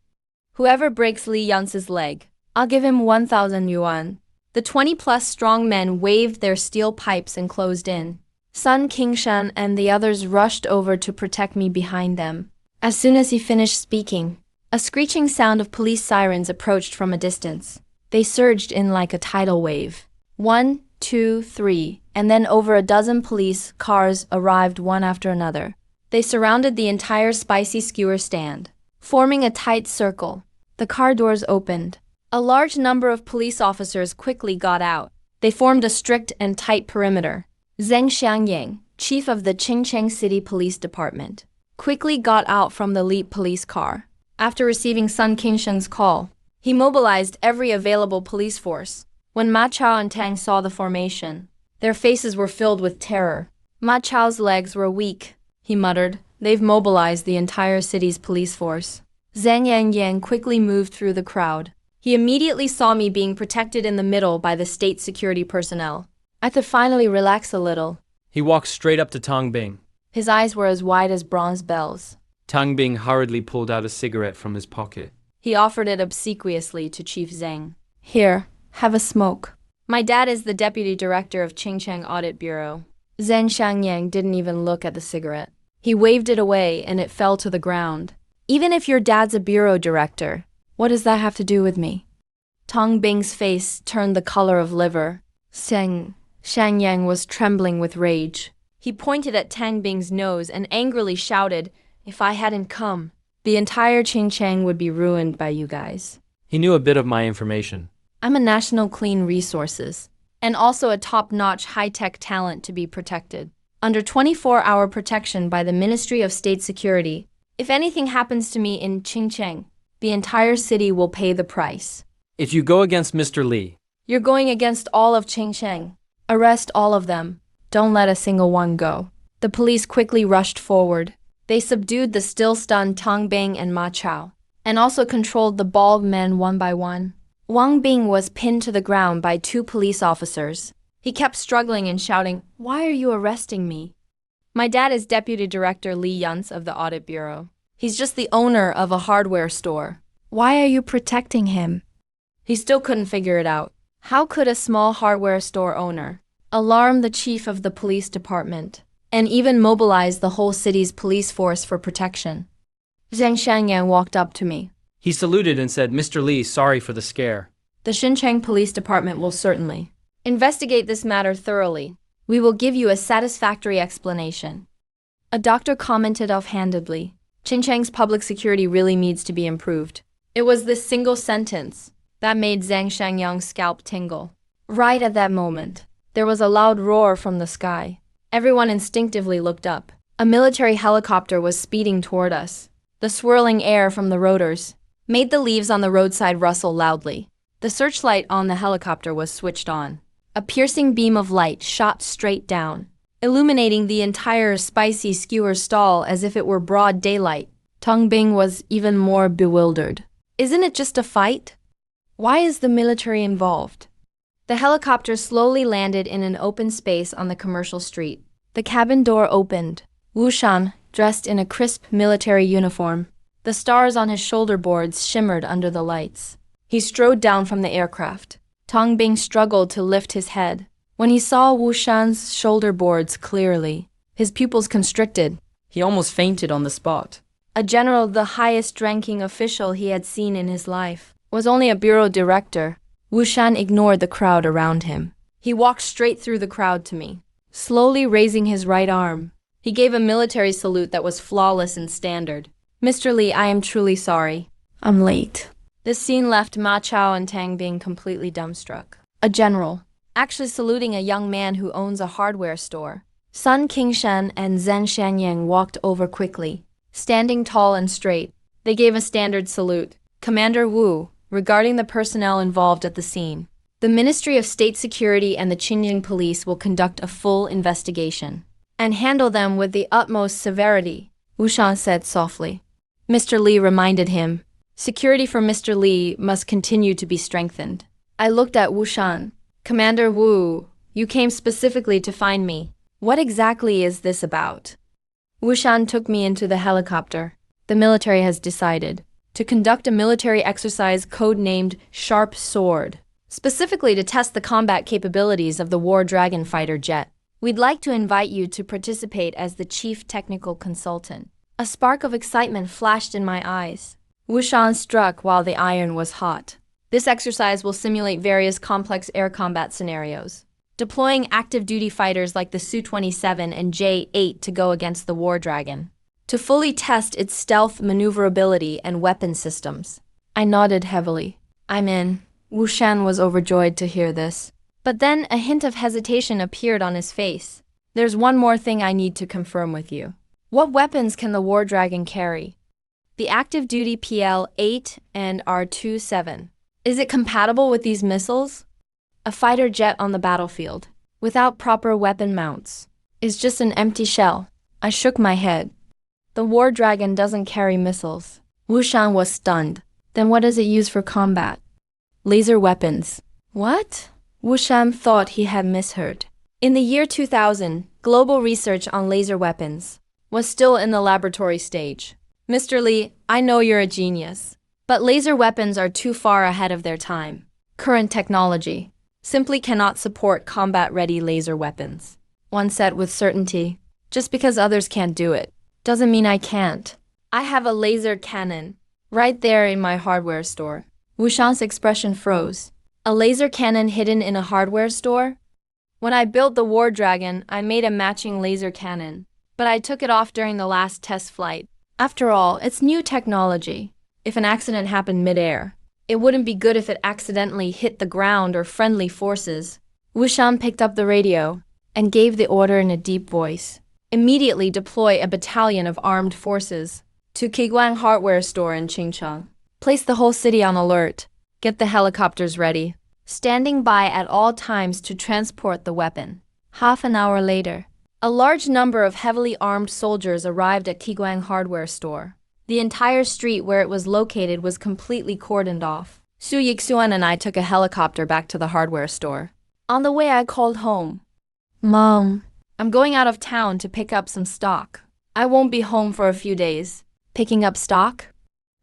Whoever breaks Li Yun's leg, I'll give him 1,000 yuan. The 20-plus strong men waved their steel pipes and closed in. Sun Qingshan and the others rushed over to protect me behind them. As soon as he finished speaking, a screeching sound of police sirens approached from a distance. They surged in like a tidal wave. 1, 2, 3, and then over a dozen police cars arrived one after another. They surrounded the entire spicy skewer stand, forming a tight circle. The car doors opened. A large number of police officers quickly got out. They formed a strict and tight perimeter. Zheng Xiangyang, chief of the Qingcheng City Police Department, quickly got out from the elite police car. After receiving Sun Qingshan's call, he mobilized every available police force. When Ma Chao and Tang saw the formation, their faces were filled with terror. Ma Chao's legs were weak, he muttered. They've mobilized the entire city's police force. Zhang Yangyang quickly moved through the crowd. He immediately saw me being protected in the middle by the state security personnel. I could finally relax a little. He walked straight up to Tang Bing. His eyes were as wide as bronze bells. Tang Bing hurriedly pulled out a cigarette from his pocket. He offered it obsequiously to Chief Zheng. Here, have a smoke. My dad is the deputy director of Qingcheng Audit Bureau. Zheng Xiangyang didn't even look at the cigarette. He waved it away and it fell to the ground. Even if your dad's a bureau director, what does that have to do with me? Tong Bing's face turned the color of liver. Zheng Xiangyang was trembling with rage. He pointed at Tang Bing's nose and angrily shouted, "If I hadn't come, the entire Qingcheng would be ruined by you guys." He knew a bit of my information. I'm a national clean resources, and also a top-notch high-tech talent to be protected. Under 24-hour protection by the Ministry of State Security. If anything happens to me in Qingcheng, the entire city will pay the price. If you go against Mr. Li, you're going against all of Qingcheng. Arrest all of them. Don't let a single one go. The police quickly rushed forward. They subdued the still-stunned Tang Bing and Ma Chao, and also controlled the bald men one by one. Wang Bing was pinned to the ground by 2 police officers. He kept struggling and shouting, "Why are you arresting me?" My dad is Deputy Director Li Yun's of the Audit Bureau. He's just the owner of a hardware store. Why are you protecting him? He still couldn't figure it out. How could a small hardware store owner alarm the chief of the police department and even mobilize the whole city's police force for protection? Zheng Xiangyang walked up to me. He saluted and said, "Mr. Li, sorry for the scare." The Xincheng Police Department will certainly investigate this matter thoroughly. We will give you a satisfactory explanation. A doctor commented offhandedly. Qingcheng's public security really needs to be improved. It was this single sentence that made Zhang Xiangyang's scalp tingle. Right at that moment, there was a loud roar from the sky. Everyone instinctively looked up. A military helicopter was speeding toward us. The swirling air from the rotors made the leaves on the roadside rustle loudly. The searchlight on the helicopter was switched on. A piercing beam of light shot straight down, illuminating the entire spicy skewer stall as if it were broad daylight. Tong Bing was even more bewildered. Isn't it just a fight? Why is the military involved? The helicopter slowly landed in an open space on the commercial street. The cabin door opened. Wu Shan, dressed in a crisp military uniform, the stars on his shoulder boards shimmered under the lights. He strode down from the aircraft. Tong Bing struggled to lift his head. When he saw Wu Shan's shoulder boards clearly, his pupils constricted. He almost fainted on the spot. A general, the highest-ranking official he had seen in his life, was only a bureau director. Wu Shan ignored the crowd around him. He walked straight through the crowd to me, slowly raising his right arm. He gave a military salute that was flawless and standard. Mr. Li, I am truly sorry. I'm late. This scene left Ma Chao and Tang Bing completely dumbstruck. A general, actually saluting a young man who owns a hardware store. Sun Qingshan and Zhen Shanyang walked over quickly. Standing tall and straight, they gave a standard salute. Commander Wu, regarding the personnel involved at the scene, the Ministry of State Security and the Qingying Police will conduct a full investigation and handle them with the utmost severity, Wu Shan said softly. Mr. Li reminded him, security for Mr. Li must continue to be strengthened. I looked at Wu Shan. Commander Wu, you came specifically to find me. What exactly is this about? Wu Shan took me into the helicopter. The military has decided to conduct a military exercise codenamed Sharp Sword, specifically to test the combat capabilities of the War Dragon fighter jet. We'd like to invite you to participate as the chief technical consultant. A spark of excitement flashed in my eyes. Wu Shan struck while the iron was hot. This exercise will simulate various complex air combat scenarios, deploying active-duty fighters like the Su-27 and J-8 to go against the War Dragon, to fully test its stealth maneuverability and weapon systems. I nodded heavily. I'm in. Wu Shan was overjoyed to hear this. But then a hint of hesitation appeared on his face. There's one more thing I need to confirm with you. What weapons can the War Dragon carry? The active-duty PL-8 and R-27. Is it compatible with these missiles? A fighter jet on the battlefield, without proper weapon mounts, is just an empty shell. I shook my head. The War Dragon doesn't carry missiles. Wu Shan was stunned. Then what does it use for combat? Laser weapons. What? Wu Shan thought he had misheard. In the year 2000, global research on laser weapons was still in the laboratory stage. Mr. Li, I know you're a genius, but laser weapons are too far ahead of their time. Current technology simply cannot support combat-ready laser weapons. One said with certainty. Just because others can't do it doesn't mean I can't. I have a laser cannon right there in my hardware store. Wu Shan's expression froze. A laser cannon hidden in a hardware store? When I built the War Dragon, I made a matching laser cannon, but I took it off during the last test flight. After all, it's new technology. If an accident happened mid-air, it wouldn't be good if it accidentally hit the ground or friendly forces. Wu Shan picked up the radio and gave the order in a deep voice. Immediately deploy a battalion of armed forces to Qiguang hardware store in Qingcheng. Place the whole city on alert. Get the helicopters ready, standing by at all times to transport the weapon. Half an hour later, a large number of heavily armed soldiers arrived at Qiguang hardware store. The entire street where it was located was completely cordoned off. Su Yixuan and I took a helicopter back to the hardware store. On the way, I called home. Mom, I'm going out of town to pick up some stock. I won't be home for a few days. Picking up stock?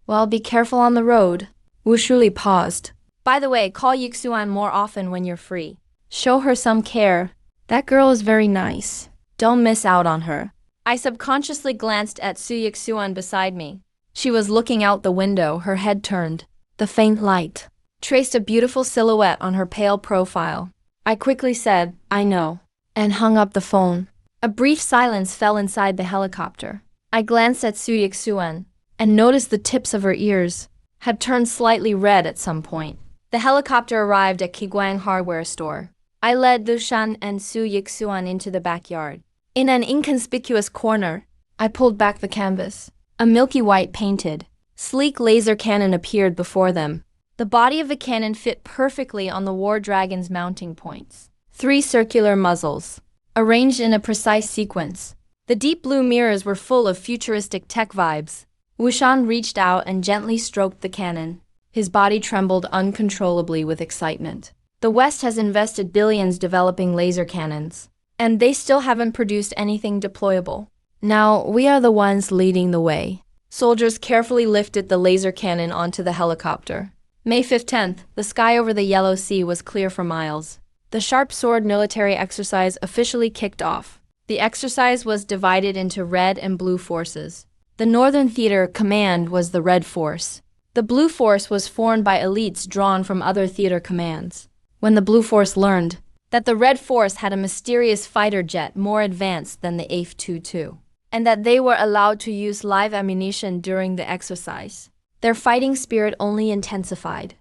Well, be careful on the road. Wu Shuli paused. By the way, call Yixuan more often when you're free. Show her some care. That girl is very nice. Don't miss out on her. I subconsciously glanced at Su Yixuan beside me. She was looking out the window, her head turned. The faint light traced a beautiful silhouette on her pale profile. I quickly said, I know, and hung up the phone. A brief silence fell inside the helicopter. I glanced at Su Yixuan and noticed the tips of her ears had turned slightly red at some point. The helicopter arrived at Kiguang hardware store. I led Lushan and Su Yixuan into the backyard. In an inconspicuous corner, I pulled back the canvas. A milky white painted, sleek laser cannon appeared before them. The body of the cannon fit perfectly on the War Dragon's mounting points. 3 circular muzzles, arranged in a precise sequence. The deep blue mirrors were full of futuristic tech vibes. Wushan reached out and gently stroked the cannon. His body trembled uncontrollably with excitement. The West has invested billions developing laser cannons, and they still haven't produced anything deployable. Now, we are the ones leading the way. Soldiers carefully lifted the laser cannon onto the helicopter. May 15th, the sky over the Yellow Sea was clear for miles. The Sharp Sword military exercise officially kicked off. The exercise was divided into Red and Blue forces. The Northern Theater Command was the Red Force. The Blue Force was formed by elites drawn from other theater commands. When the Blue Force learned that the Red Force had a mysterious fighter jet more advanced than the AF-22, and that they were allowed to use live ammunition during the exercise, their fighting spirit only intensified.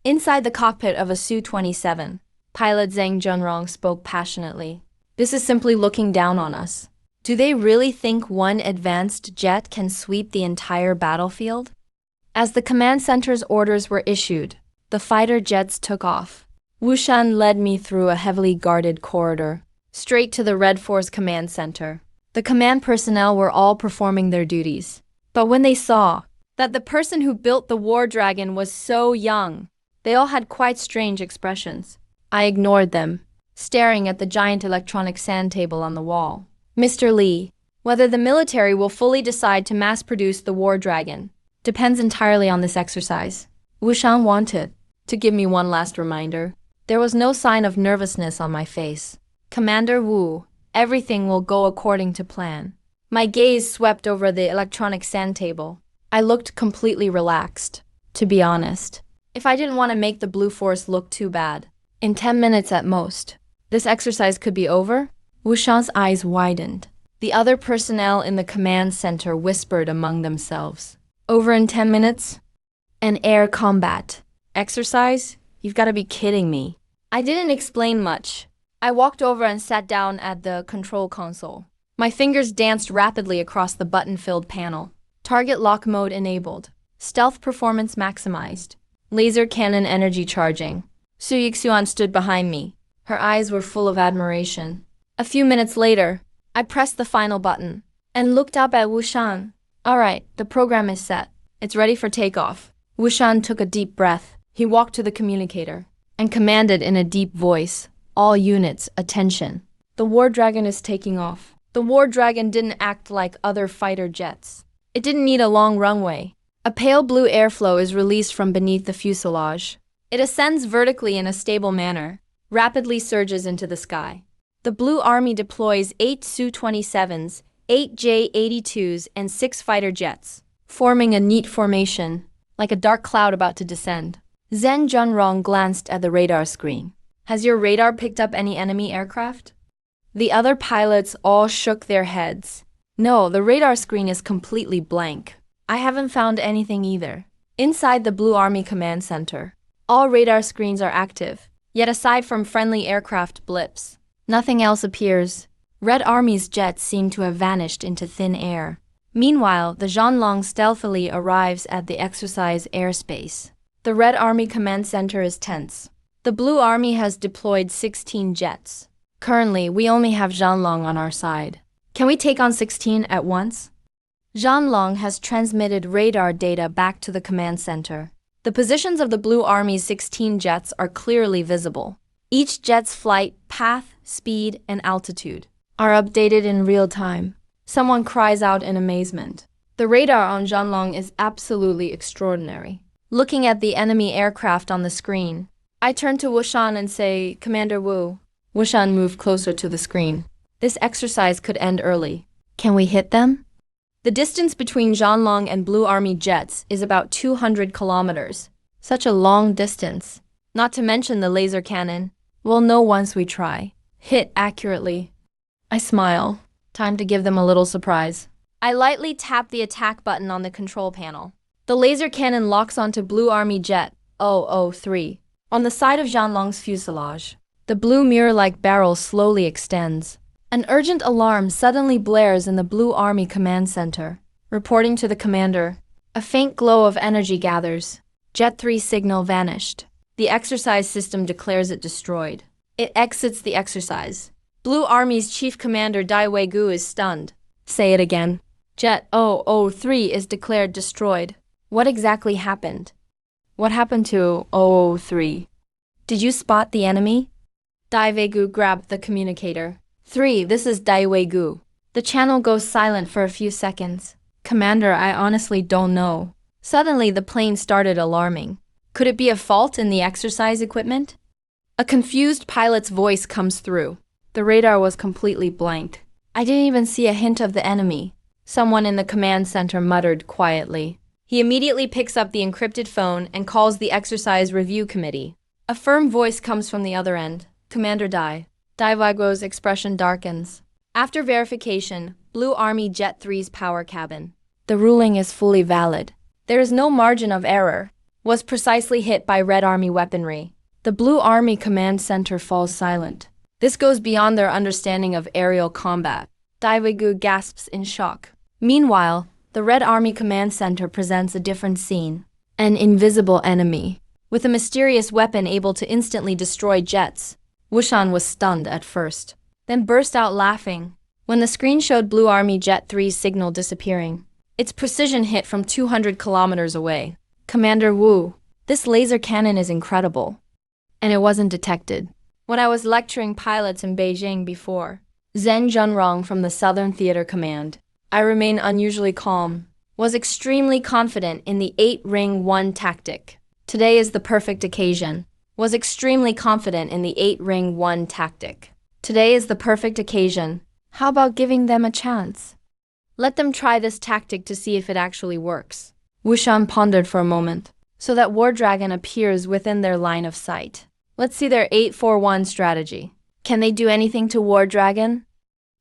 Inside the cockpit of a Su-27, pilot Zhang Junrong spoke passionately. This is simply looking down on us. Do they really think one advanced jet can sweep the entire battlefield? As the command center's orders were issued, the fighter jets took off. Wushan led me through a heavily guarded corridor, straight to the Red Force command center. The command personnel were all performing their duties. But when they saw that the person who built the War Dragon was so young, they all had quite strange expressions. I ignored them, staring at the giant electronic sand table on the wall. Mr. Lee, whether the military will fully decide to mass-produce the War Dragon depends entirely on this exercise. Wushan wanted to give me one last reminder. There was no sign of nervousness on my face. Commander Wu, everything will go according to plan. My gaze swept over the electronic sand table. I looked completely relaxed, to be honest. If I didn't want to make the Blue Force look too bad. In 10 minutes at most, this exercise could be over. Wushan's eyes widened. The other personnel in the command center whispered among themselves. Over in 10 minutes? An air combat exercise? You've got to be kidding me. I didn't explain much. I walked over and sat down at the control console. My fingers danced rapidly across the button-filled panel. Target lock mode enabled. Stealth performance maximized. Laser cannon energy charging. Su Yixuan stood behind me. Her eyes were full of admiration. A few minutes later, I pressed the final button and looked up at Wushan. All right, the program is set. It's ready for takeoff. Wushan took a deep breath. He walked to the communicator and commanded in a deep voice, all units, attention. The War Dragon is taking off. The War Dragon didn't act like other fighter jets. It didn't need a long runway. A pale blue airflow is released from beneath the fuselage. It ascends vertically in a stable manner, rapidly surges into the sky. The Blue Army deploys 8 Su-27s, 8 J-82s, and 6 fighter jets, forming a neat formation, like a dark cloud about to descend. Zhang Junrong glanced at the radar screen. Has your radar picked up any enemy aircraft? The other pilots all shook their heads. No, the radar screen is completely blank. I haven't found anything either. Inside the Blue Army Command Center, all radar screens are active, yet aside from friendly aircraft blips, nothing else appears. Red Army's jets seem to have vanished into thin air. Meanwhile, the Zhanlong stealthily arrives at the exercise airspace. The Red Army Command Center is tense. The Blue Army has deployed 16 jets. Currently, we only have Zhanlong on our side. Can we take on 16 at once? Zhanlong has transmitted radar data back to the command center. The positions of the Blue Army's 16 jets are clearly visible. Each jet's flight, path, speed, and altitude are updated in real time. Someone cries out in amazement. The radar on Zhanlong is absolutely extraordinary. Looking at the enemy aircraft on the screen, I turn to Wushan and say, Commander Wu. Wushan moved closer to the screen. This exercise could end early. Can we hit them? The distance between Zhanlong and Blue Army jets is about 200 kilometers. Such a long distance. Not to mention the laser cannon. We'll know once we try. Hit accurately. I smile. Time to give them a little surprise. I lightly tap the attack button on the control panel. The laser cannon locks onto Blue Army Jet 003. On the side of Zhanlong's fuselage, the blue mirror-like barrel slowly extends. An urgent alarm suddenly blares in the Blue Army Command Center. Reporting to the commander, a faint glow of energy gathers. Jet 3 signal vanished. The exercise system declares it destroyed. It exits the exercise. Blue Army's chief commander Dai Weigu is stunned. Say it again. Jet 003 is declared destroyed. What exactly happened? What happened to 003? Did you spot the enemy? Dai Weigu grabbed the communicator. 3, this is Dai Weigu. The channel goes silent for a few seconds. Commander, I honestly don't know. Suddenly, the plane started alarming. Could it be a fault in the exercise equipment? A confused pilot's voice comes through. The radar was completely blanked. I didn't even see a hint of the enemy. Someone in the command center muttered quietly. He immediately picks up the encrypted phone and calls the exercise review committee. A firm voice comes from the other end. Commander Dai. Dai Weigu's expression darkens. After verification, Blue Army Jet 3's power cabin. The ruling is fully valid. There is no margin of error. Was precisely hit by Red Army weaponry. The Blue Army Command Center falls silent. This goes beyond their understanding of aerial combat. Dai Weigu gasps in shock. Meanwhile, the Red Army Command Center presents a different scene. An invisible enemy, with a mysterious weapon able to instantly destroy jets. Wushan was stunned at first, then burst out laughing when the screen showed Blue Army Jet 3's signal disappearing. Its precision hit from 200 kilometers away. Commander Wu, this laser cannon is incredible. And it wasn't detected. When I was lecturing pilots in Beijing before, Zheng Junrong from the Southern Theater Command, I remain unusually calm, was extremely confident in the 8-ring-1 tactic. Today is the perfect occasion. Was extremely confident in the 8-ring-1 tactic. Today is the perfect occasion. How about giving them a chance? Let them try this tactic to see if it actually works. Wushan pondered for a moment, so that War Dragon appears within their line of sight. Let's see their 8-4-1 strategy. Can they do anything to War Dragon?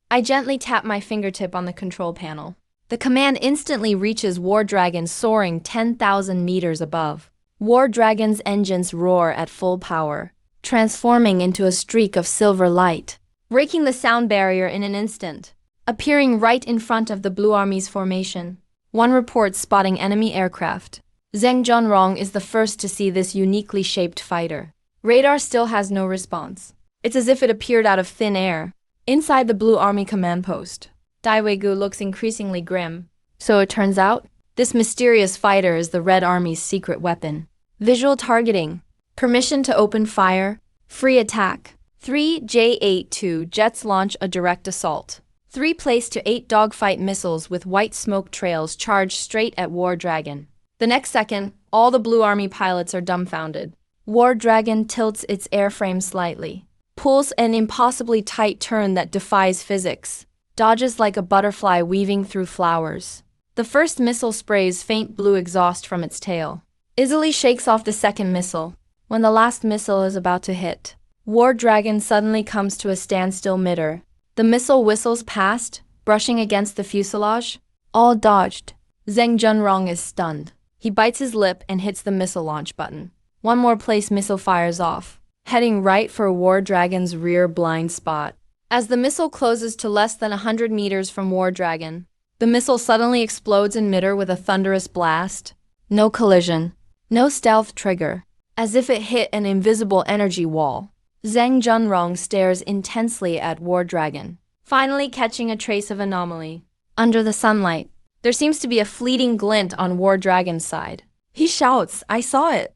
I gently tap my fingertip on the control panel. The command instantly reaches War Dragon soaring 10,000 meters above. War Dragon's engines roar at full power, transforming into a streak of silver light, breaking the sound barrier in an instant, appearing right in front of the Blue Army's formation. One report spotting enemy aircraft. Zheng Junrong is the first to see this uniquely shaped fighter. Radar still has no response. It's as if it appeared out of thin air. Inside the Blue Army command post, Dai Weigu looks increasingly grim. So it turns out, this mysterious fighter is the Red Army's secret weapon. Visual targeting. Permission to open fire. Free attack. 3 J-82 jets launch a direct assault. 3 place to 8 dogfight missiles with white smoke trails charge straight at War Dragon. The next second, all the Blue Army pilots are dumbfounded. War Dragon tilts its airframe slightly, pulls an impossibly tight turn that defies physics, dodges like a butterfly weaving through flowers. The first missile sprays faint blue exhaust from its tail, easily shakes off the second missile. When the last missile is about to hit, War Dragon suddenly comes to a standstill midair. The missile whistles past, brushing against the fuselage. All dodged. Zheng Junrong is stunned. He bites his lip and hits the missile launch button. One more place missile fires off, heading right for War Dragon's rear blind spot. As the missile closes to less than 100 meters from War Dragon, the missile suddenly explodes in midair with a thunderous blast. No collision, no stealth trigger, as if it hit an invisible energy wall. Zheng Junrong stares intensely at War Dragon, finally catching a trace of anomaly. Under the sunlight, there seems to be a fleeting glint on War Dragon's side. He shouts, "I saw it!"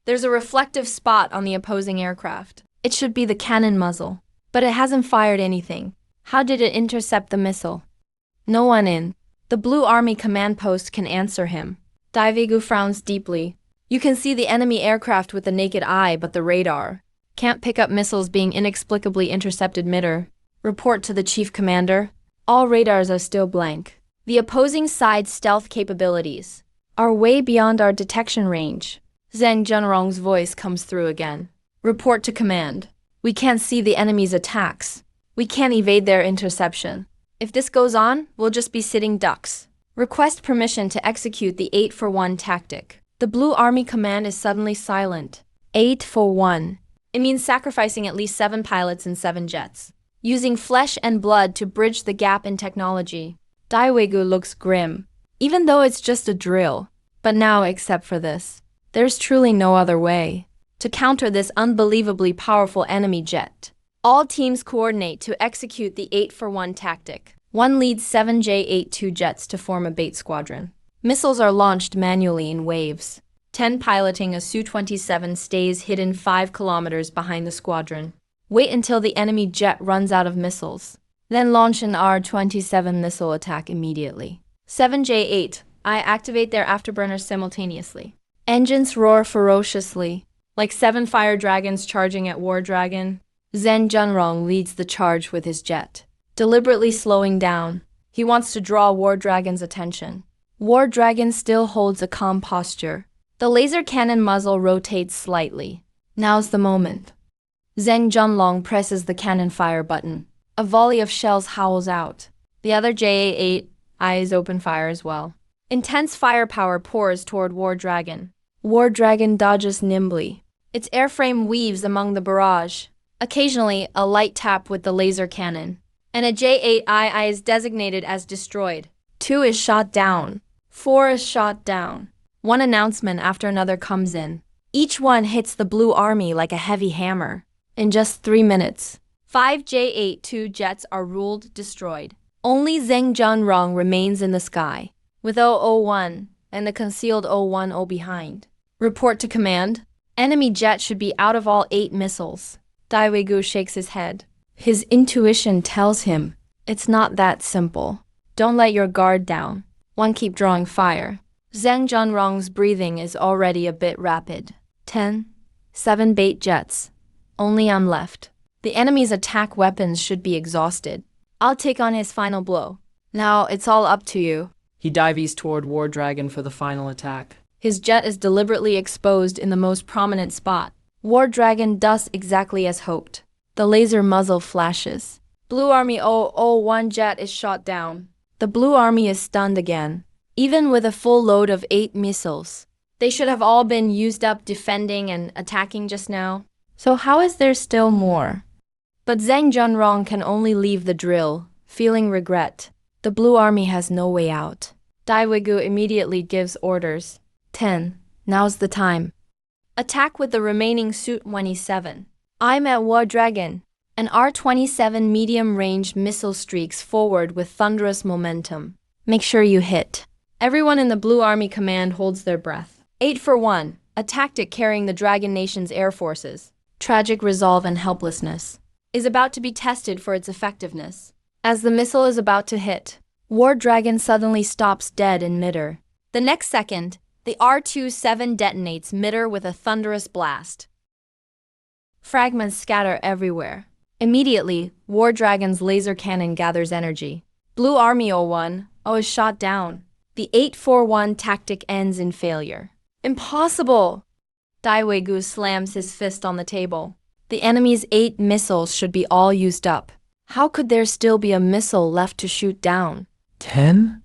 There's a reflective spot on the opposing aircraft. It should be the cannon muzzle, but it hasn't fired anything. How did it intercept the missile? No one in the Blue Army command post can answer him. Dai Weigu frowns deeply. You can see the enemy aircraft with the naked eye, but the radar can't pick up missiles being inexplicably intercepted midair. Report to the chief commander. All radars are still blank. The opposing side's stealth capabilities are way beyond our detection range. Zheng Junrong's voice comes through again. Report to command. We can't see the enemy's attacks. We can't evade their interception. If this goes on, we'll just be sitting ducks. Request permission to execute the 8-for-1 tactic. The Blue Army command is suddenly silent. 8 for 1. It means sacrificing at least 7 pilots and 7 jets. Using flesh and blood to bridge the gap in technology. Daewegu looks grim, even though it's just a drill. But now, except for this, there's truly no other way to counter this unbelievably powerful enemy jet. All teams coordinate to execute the 8 for 1 tactic. One leads 7 J-82 jets to form a bait squadron. Missiles are launched manually in waves. 10 piloting a Su-27 stays hidden 5 kilometers behind the squadron. Wait until the enemy jet runs out of missiles. Then launch an R-27 missile attack immediately. 7 J-8, I activate their afterburners simultaneously. Engines roar ferociously, like 7 fire dragons charging at War Dragon. Zheng Junrong leads the charge with his jet, deliberately slowing down. He wants to draw War Dragon's attention. War Dragon still holds a calm posture. The laser cannon muzzle rotates slightly. Now's the moment. Zheng Junrong presses the cannon fire button. A volley of shells howls out. The other JA-8 eyes open fire as well. Intense firepower pours toward War Dragon. War Dragon dodges nimbly. Its airframe weaves among the barrage. Occasionally, a light tap with the laser cannon. And a J-8I is designated as destroyed. 2 is shot down. 4 is shot down. One announcement after another comes in. Each one hits the Blue Army like a heavy hammer. In just 3 minutes, 5 J-82 jets are ruled destroyed. Only Zheng Junrong remains in the sky, with 001 and the concealed 010 behind. Report to command. Enemy jet should be out of all 8 missiles. Daewegu shakes his head. His intuition tells him it's not that simple. Don't let your guard down. One, keep drawing fire. Zheng Junrong's breathing is already a bit rapid. 10, 7 bait jets. Only I'm left. The enemy's attack weapons should be exhausted. I'll take on his final blow. Now it's all up to you. He dives toward War Dragon for the final attack. His jet is deliberately exposed in the most prominent spot. War Dragon does exactly as hoped. The laser muzzle flashes. Blue Army 001 jet is shot down. The Blue Army is stunned again. Even with a full load of 8 missiles, they should have all been used up defending and attacking just now. So how is there still more? But Zheng Junrong can only leave the drill, feeling regret. The Blue Army has no way out. Daewegu immediately gives orders. 10. Now's the time. Attack with the remaining Su-27. I'm at War Dragon. An R-27 medium-range missile streaks forward with thunderous momentum. Make sure you hit. Everyone in the Blue Army command holds their breath. 8 for 1. A tactic carrying the Dragon Nation's air forces. Tragic resolve and helplessness is about to be tested for its effectiveness. As the missile is about to hit, War Dragon suddenly stops dead in midair. The next second, the R-27 detonates midair with a thunderous blast. Fragments scatter everywhere. Immediately, War Dragon's laser cannon gathers energy. Blue Army 01 is shot down. The 841 tactic ends in failure. Impossible! Daewegu slams his fist on the table. The enemy's 8 missiles should be all used up. How could there still be a missile left to shoot down? 10?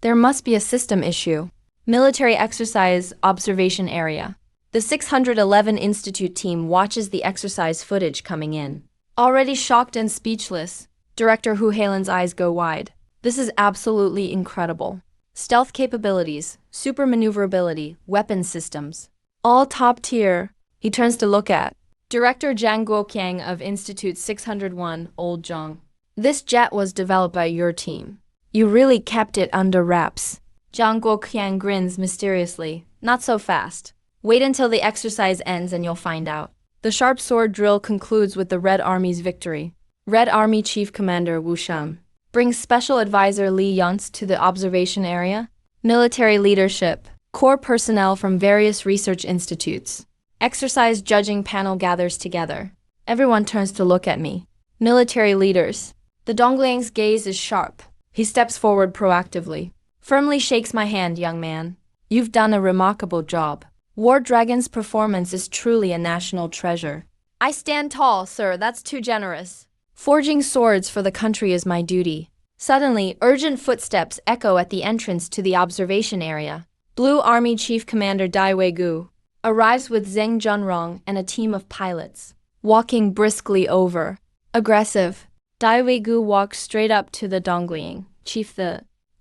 There must be a system issue. Military exercise observation area. The 611 Institute team watches the exercise footage coming in. Already shocked and speechless, Director Hu Heilin's eyes go wide. This is absolutely incredible. Stealth capabilities, super maneuverability, weapon systems. All top tier. He turns to look at Director Zhang Guoqiang of Institute 601, Old Zhang. This jet was developed by your team. You really kept it under wraps. Zhang Guoqiang grins mysteriously. Not so fast. Wait until the exercise ends and you'll find out. The sharp sword drill concludes with the Red Army's victory. Red Army Chief Commander Wu Sham brings Special Advisor Li Yuntz to the observation area. Military leadership. Core personnel from various research institutes. Exercise judging panel gathers together. Everyone turns to look at me. Military leaders. The Dongliang's gaze is sharp. He steps forward proactively. Firmly shakes my hand, young man. You've done a remarkable job. War Dragon's performance is truly a national treasure. I stand tall, sir, that's too generous. Forging swords for the country is my duty. Suddenly, urgent footsteps echo at the entrance to the observation area. Blue Army Chief Commander Daewegu. arrives with Zheng Junrong and a team of pilots, walking briskly over. Aggressive. Dai Weigu walked straight up to the Dongliang. Chief,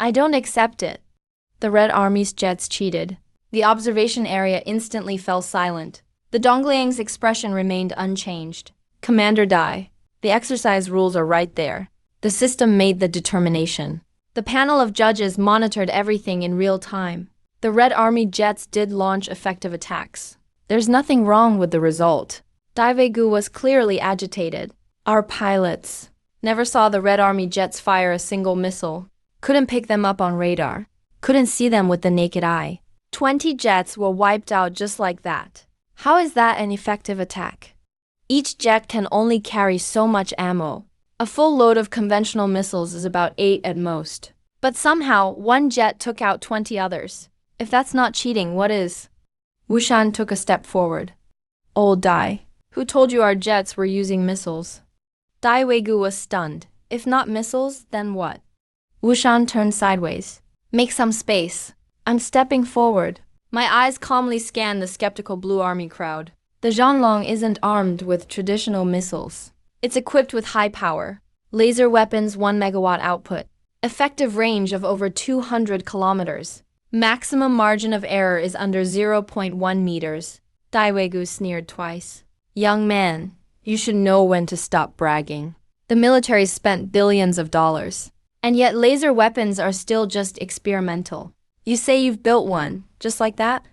I don't accept it. The Red Army's jets cheated. The observation area instantly fell silent. The Dongliang's expression remained unchanged. Commander Dai, the exercise rules are right there. The system made the determination. The panel of judges monitored everything in real time. The Red Army jets did launch effective attacks. There's nothing wrong with the result. Dai Weigu was clearly agitated. Our pilots never saw the Red Army jets fire a single missile. Couldn't pick them up on radar. Couldn't see them with the naked eye. 20 jets were wiped out just like that. How is that an effective attack? Each jet can only carry so much ammo. A full load of conventional missiles is about 8 at most. But somehow, one jet took out 20 others. If that's not cheating, what is? Wu Shan took a step forward. Old Dai, who told you our jets were using missiles? Dai Weigu was stunned. If not missiles, then what? Wu Shan turned sideways. Make some space. I'm stepping forward. My eyes calmly scanned the skeptical Blue Army crowd. The Zhanlong isn't armed with traditional missiles. It's equipped with high power. Laser weapons 1 megawatt output. Effective range of over 200 kilometers. Maximum margin of error is under 0.1 meters. Dai Weigu sneered twice. Young man, you should know when to stop bragging. The military spent billions of dollars. And yet laser weapons are still just experimental. You say you've built one, just like that?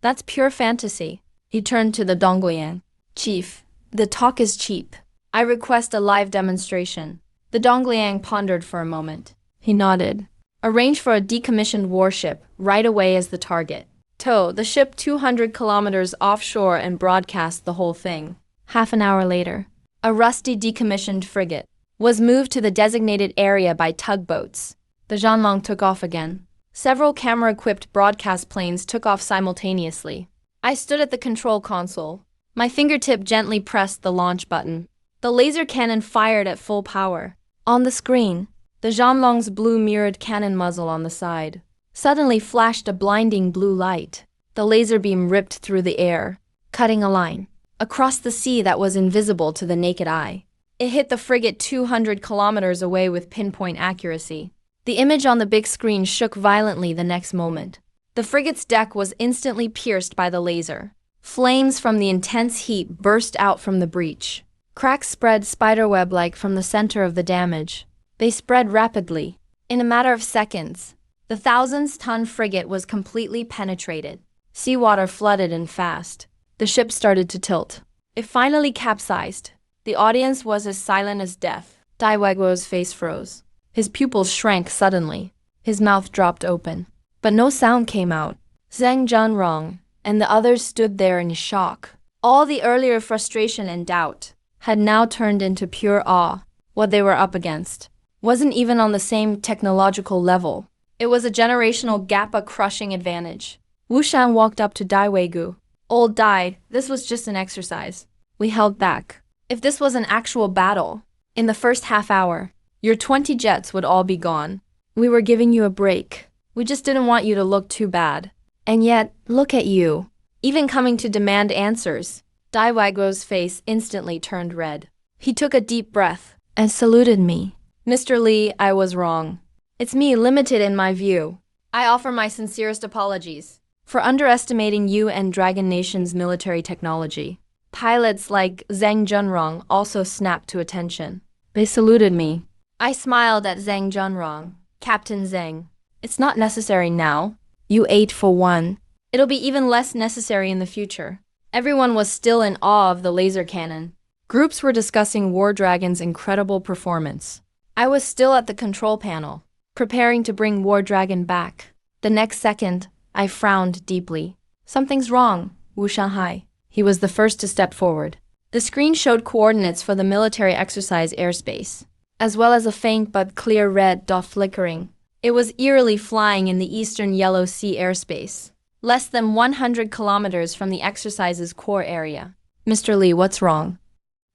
That's pure fantasy. He turned to the Dongliang. Chief, the talk is cheap. I request a live demonstration. The Dongliang pondered for a moment. He nodded. Arrange for a decommissioned warship right away as the target. Tow the ship 200 kilometers offshore and broadcast the whole thing. Half an hour later, a rusty decommissioned frigate was moved to the designated area by tugboats. The Zhanlong took off again. Several camera-equipped broadcast planes took off simultaneously. I stood at the control console. My fingertip gently pressed the launch button. The laser cannon fired at full power. On the screen, the Zhanlong's blue mirrored cannon muzzle on the side suddenly flashed a blinding blue light. The laser beam ripped through the air, cutting a line across the sea that was invisible to the naked eye. It hit the frigate 200 kilometers away with pinpoint accuracy. The image on the big screen shook violently the next moment. The frigate's deck was instantly pierced by the laser. Flames from the intense heat burst out from the breach. Cracks spread spiderweb-like from the center of the damage. They spread rapidly. In a matter of seconds, the thousands-ton frigate was completely penetrated. Seawater flooded in fast. The ship started to tilt. It finally capsized. The audience was as silent as death. Dai Weiguo's face froze. His pupils shrank suddenly. His mouth dropped open. But no sound came out. Zheng Junrong and the others stood there in shock. All the earlier frustration and doubt had now turned into pure awe. What they were up against wasn't even on the same technological level. It was a generational gap, a crushing advantage. Wu Shan walked up to Dai Weigu. Old Dai, this was just an exercise. We held back. If this was an actual battle, in the first half hour, your 20 jets would all be gone. We were giving you a break. We just didn't want you to look too bad. And yet, look at you. Even coming to demand answers. Dai Weiguo's face instantly turned red. He took a deep breath and saluted me. Mr. Li, I was wrong. It's me, limited in my view. I offer my sincerest apologies for underestimating you and Dragon Nation's military technology. Pilots like Zheng Junrong also snapped to attention. They saluted me. I smiled at Zheng Junrong. Captain Zheng, it's not necessary now. You ate for one. It'll be even less necessary in the future. Everyone was still in awe of the laser cannon. Groups were discussing War Dragon's incredible performance. I was still at the control panel, preparing to bring War Dragon back. The next second, I frowned deeply. Something's wrong, Wu Shanhai. He was the first to step forward. The screen showed coordinates for the military exercise airspace, as well as a faint but clear red dot flickering. It was eerily flying in the eastern Yellow Sea airspace, less than 100 kilometers from the exercise's core area. Mr. Li, what's wrong?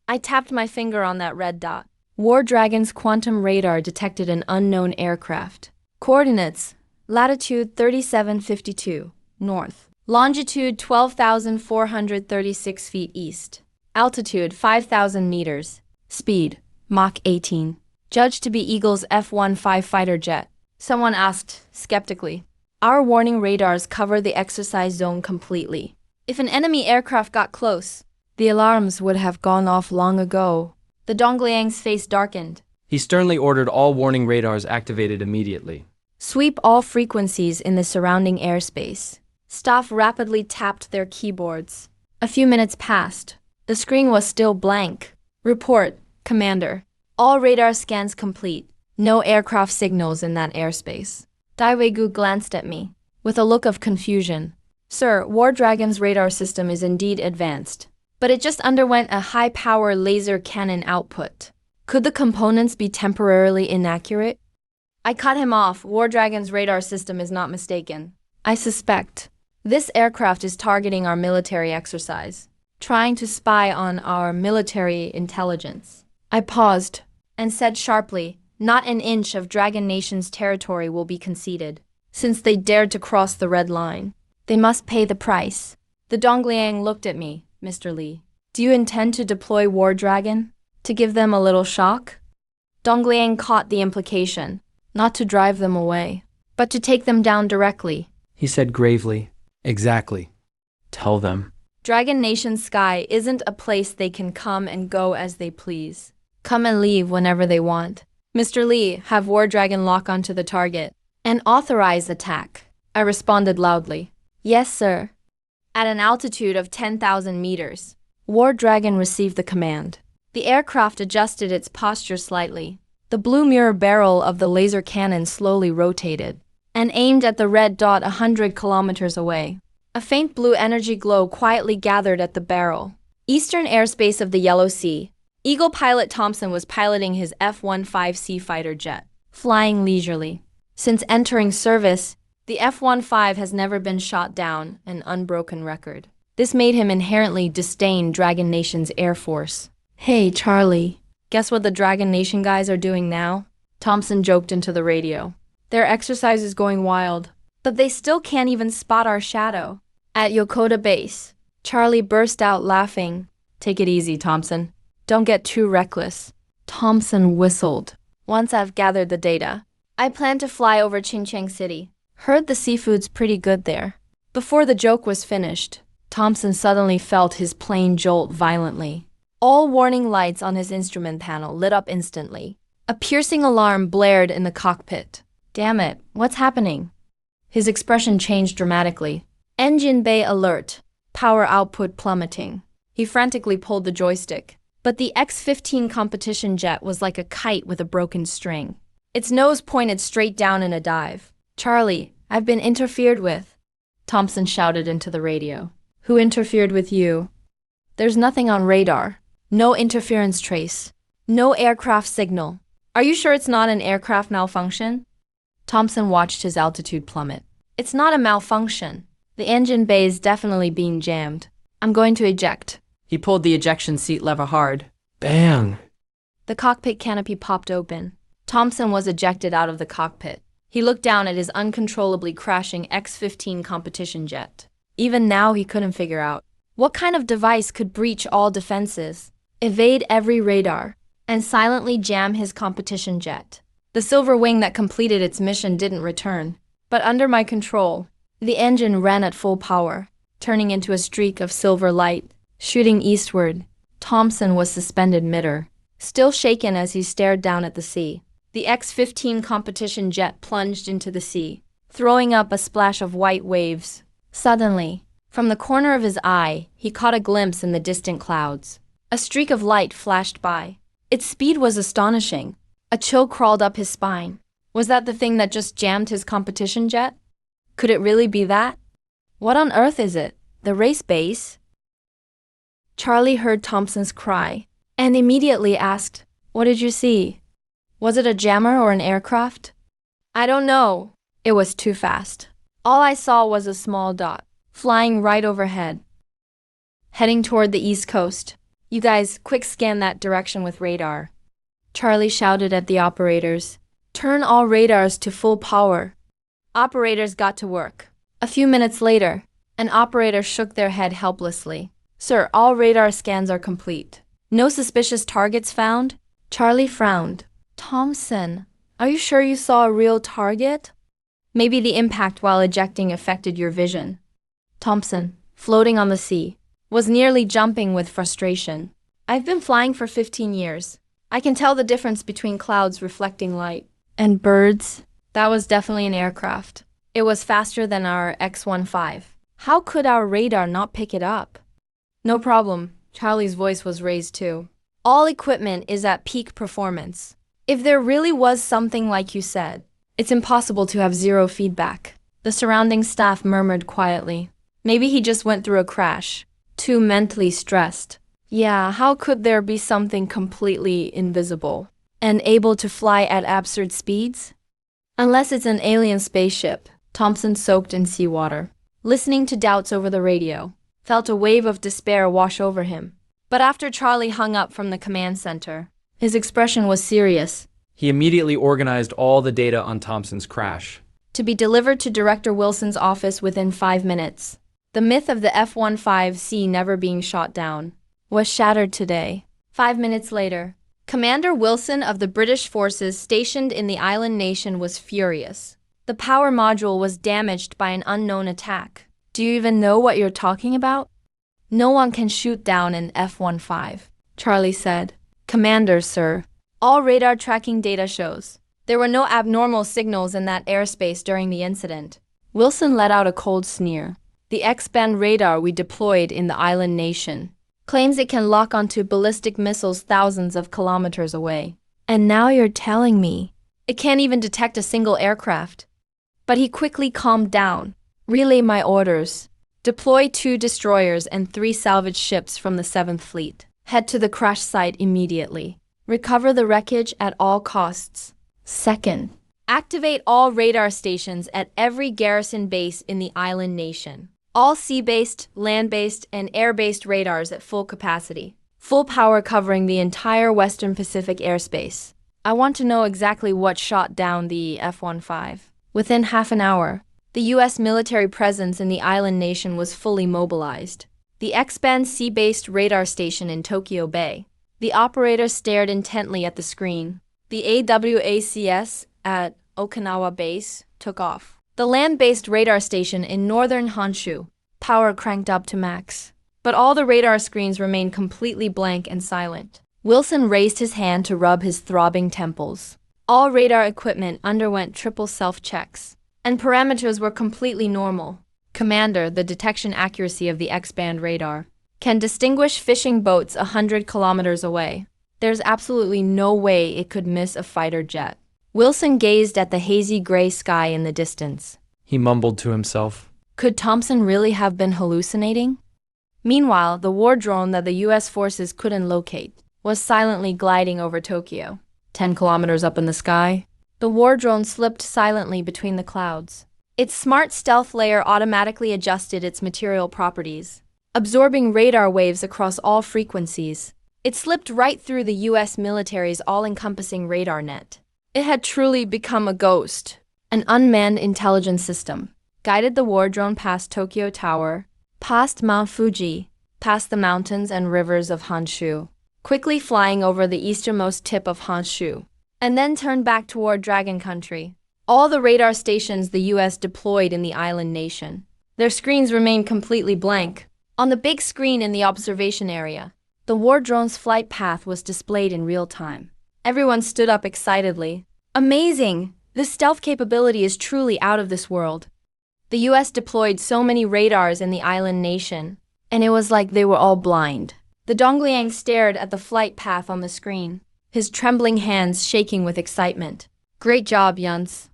I tapped my finger on that red dot. War Dragon's quantum radar detected an unknown aircraft. Coordinates: latitude 3752, north. Longitude 12,436 feet east. Altitude 5,000 meters. Speed Mach 18. Judged to be Eagle's F-15 fighter jet. Someone asked, skeptically. Our warning radars cover the exercise zone completely. If an enemy aircraft got close, the alarms would have gone off long ago. The Dongliang's face darkened. He sternly ordered all warning radars activated immediately. Sweep all frequencies in the surrounding airspace. Staff rapidly tapped their keyboards. A few minutes passed. The screen was still blank. Report, Commander. All radar scans complete. No aircraft signals in that airspace. Daiwegu glanced at me with a look of confusion. Sir, War Dragon's radar system is indeed advanced, but it just underwent a high-power laser cannon output. Could the components be temporarily inaccurate? I cut him off. War Dragon's radar system is not mistaken. I suspect this aircraft is targeting our military exercise, trying to spy on our military intelligence. I paused and said sharply, not an inch of Dragon Nation's territory will be conceded. Since they dared to cross the red line, they must pay the price. The Dongliang looked at me. Mr. Lee, do you intend to deploy War Dragon? To give them a little shock? Dongliang caught the implication. Not to drive them away, but to take them down directly. He said gravely, exactly. Tell them. Dragon Nation's sky isn't a place they can come and go as they please. Come and leave whenever they want. Mr. Lee, have War Dragon lock onto the target and authorize attack. I responded loudly. Yes, sir. At an altitude of 10,000 meters, War Dragon received the command. The aircraft adjusted its posture slightly. The blue mirror barrel of the laser cannon slowly rotated and aimed at the red dot 100 kilometers away. A faint blue energy glow quietly gathered at the barrel. Eastern airspace of the Yellow Sea. Eagle pilot Thompson was piloting his F-15C fighter jet, flying leisurely. Since entering service, the F-15 has never been shot down, an unbroken record. This made him inherently disdain Dragon Nation's Air Force. Hey, Charlie. Guess what the Dragon Nation guys are doing now? Thompson joked into the radio. Their exercise is going wild, but they still can't even spot our shadow. At Yokota Base, Charlie burst out laughing. Take it easy, Thompson. Don't get too reckless. Thompson whistled. Once I've gathered the data, I plan to fly over Qingcheng City. Heard the seafood's pretty good there. Before the joke was finished, Thompson suddenly felt his plane jolt violently. All warning lights on his instrument panel lit up instantly. A piercing alarm blared in the cockpit. Damn it, what's happening? His expression changed dramatically. Engine bay alert. Power output plummeting. He frantically pulled the joystick. But the X-15 competition jet was like a kite with a broken string. Its nose pointed straight down in a dive. Charlie, I've been interfered with. Thompson shouted into the radio. Who interfered with you? There's nothing on radar. No interference trace. No aircraft signal. Are you sure it's not an aircraft malfunction? Thompson watched his altitude plummet. It's not a malfunction. The engine bay is definitely being jammed. I'm going to eject. He pulled the ejection seat lever hard. Bang! The cockpit canopy popped open. Thompson was ejected out of the cockpit. He looked down at his uncontrollably crashing X-15 competition jet. Even now he couldn't figure out what kind of device could breach all defenses, evade every radar, and silently jam his competition jet. The silver wing that completed its mission didn't return, but under my control, the engine ran at full power, turning into a streak of silver light. Shooting eastward, Thompson was suspended midair, still shaken as he stared down at the sea. The X-15 competition jet plunged into the sea, throwing up a splash of white waves. Suddenly, from the corner of his eye, he caught a glimpse in the distant clouds. A streak of light flashed by. Its speed was astonishing. A chill crawled up his spine. Was that the thing that just jammed his competition jet? Could it really be that? What on earth is it? The race base? Charlie heard Thompson's cry and immediately asked, "What did you see? Was it a jammer or an aircraft?" I don't know. It was too fast. All I saw was a small dot, flying right overhead, heading toward the east coast. You guys, quick scan that direction with radar. Charlie shouted at the operators. Turn all radars to full power. Operators got to work. A few minutes later, An operator shook their head helplessly. Sir, all radar scans are complete. No suspicious targets found? Charlie frowned. Thompson, are you sure you saw a real target? Maybe the impact while ejecting affected your vision. Thompson, floating on the sea, was nearly jumping with frustration. I've been flying for 15 years. I can tell the difference between clouds reflecting light and birds. That was definitely an aircraft. It was faster than our X-15. How could our radar not pick it up? No problem. Charlie's voice was raised too. All equipment is at peak performance. If there really was something like you said, it's impossible to have zero feedback. The surrounding staff murmured quietly. Maybe he just went through a crash. Too mentally stressed. Yeah, how could there be something completely invisible and able to fly at absurd speeds? Unless it's an alien spaceship. Thompson, soaked in seawater, listening to doubts over the radio, felt a wave of despair wash over him. But after Charlie hung up from the command center, his expression was serious. He immediately organized all the data on Thompson's crash. To be delivered to Director Wilson's office within 5 minutes. The myth of the F-15C never being shot down was shattered today. 5 minutes later, Commander Wilson of the British forces stationed in the island nation was furious. The power module was damaged by an unknown attack. Do you even know what you're talking about? No one can shoot down an F-15, Charlie said. Commander, sir, all radar tracking data shows there were no abnormal signals in that airspace during the incident. Wilson let out a cold sneer. The X-band radar we deployed in the island nation claims it can lock onto ballistic missiles thousands of kilometers away. And now you're telling me it can't even detect a single aircraft. But he quickly calmed down. Relay my orders. Deploy 2 destroyers and 3 salvage ships from the 7th Fleet. Head to the crash site immediately. Recover the wreckage at all costs. Second, activate all radar stations at every garrison base in the island nation. All sea-based, land-based, and air-based radars at full capacity. Full power covering the entire Western Pacific airspace. I want to know exactly what shot down the F-15. Within half an hour, the U.S. military presence in the island nation was fully mobilized. The X-band sea-based radar station in Tokyo Bay. The operator stared intently at the screen. The AWACS at Okinawa Base took off. The land-based radar station in northern Honshu, power cranked up to max. But all the radar screens remained completely blank and silent. Wilson raised his hand to rub his throbbing temples. All radar equipment underwent triple self-checks, and parameters were completely normal. Commander, the detection accuracy of the X-band radar can distinguish fishing boats 100 kilometers away. There's absolutely no way it could miss a fighter jet. Wilson gazed at the hazy gray sky in the distance. He mumbled to himself. Could Thompson really have been hallucinating? Meanwhile, the war drone that the U.S. forces couldn't locate was silently gliding over Tokyo. 10 kilometers up in the sky, the war drone slipped silently between the clouds. Its smart stealth layer automatically adjusted its material properties, absorbing radar waves across all frequencies. It slipped right through the U.S. military's all-encompassing radar net. It had truly become a ghost. An unmanned intelligence system guided the war drone past Tokyo Tower, past Mount Fuji, past the mountains and rivers of Honshu, quickly flying over the easternmost tip of Honshu, and then turned back toward Dragon Country. All the radar stations the U.S. deployed in the island nation, their screens remained completely blank. On the big screen in the observation area, the war drone's flight path was displayed in real time. Everyone stood up excitedly. Amazing! This stealth capability is truly out of this world. The U.S. deployed so many radars in the island nation, and it was like they were all blind. The Dongliang stared at the flight path on the screen, his trembling hands shaking with excitement. Great job, Yuns.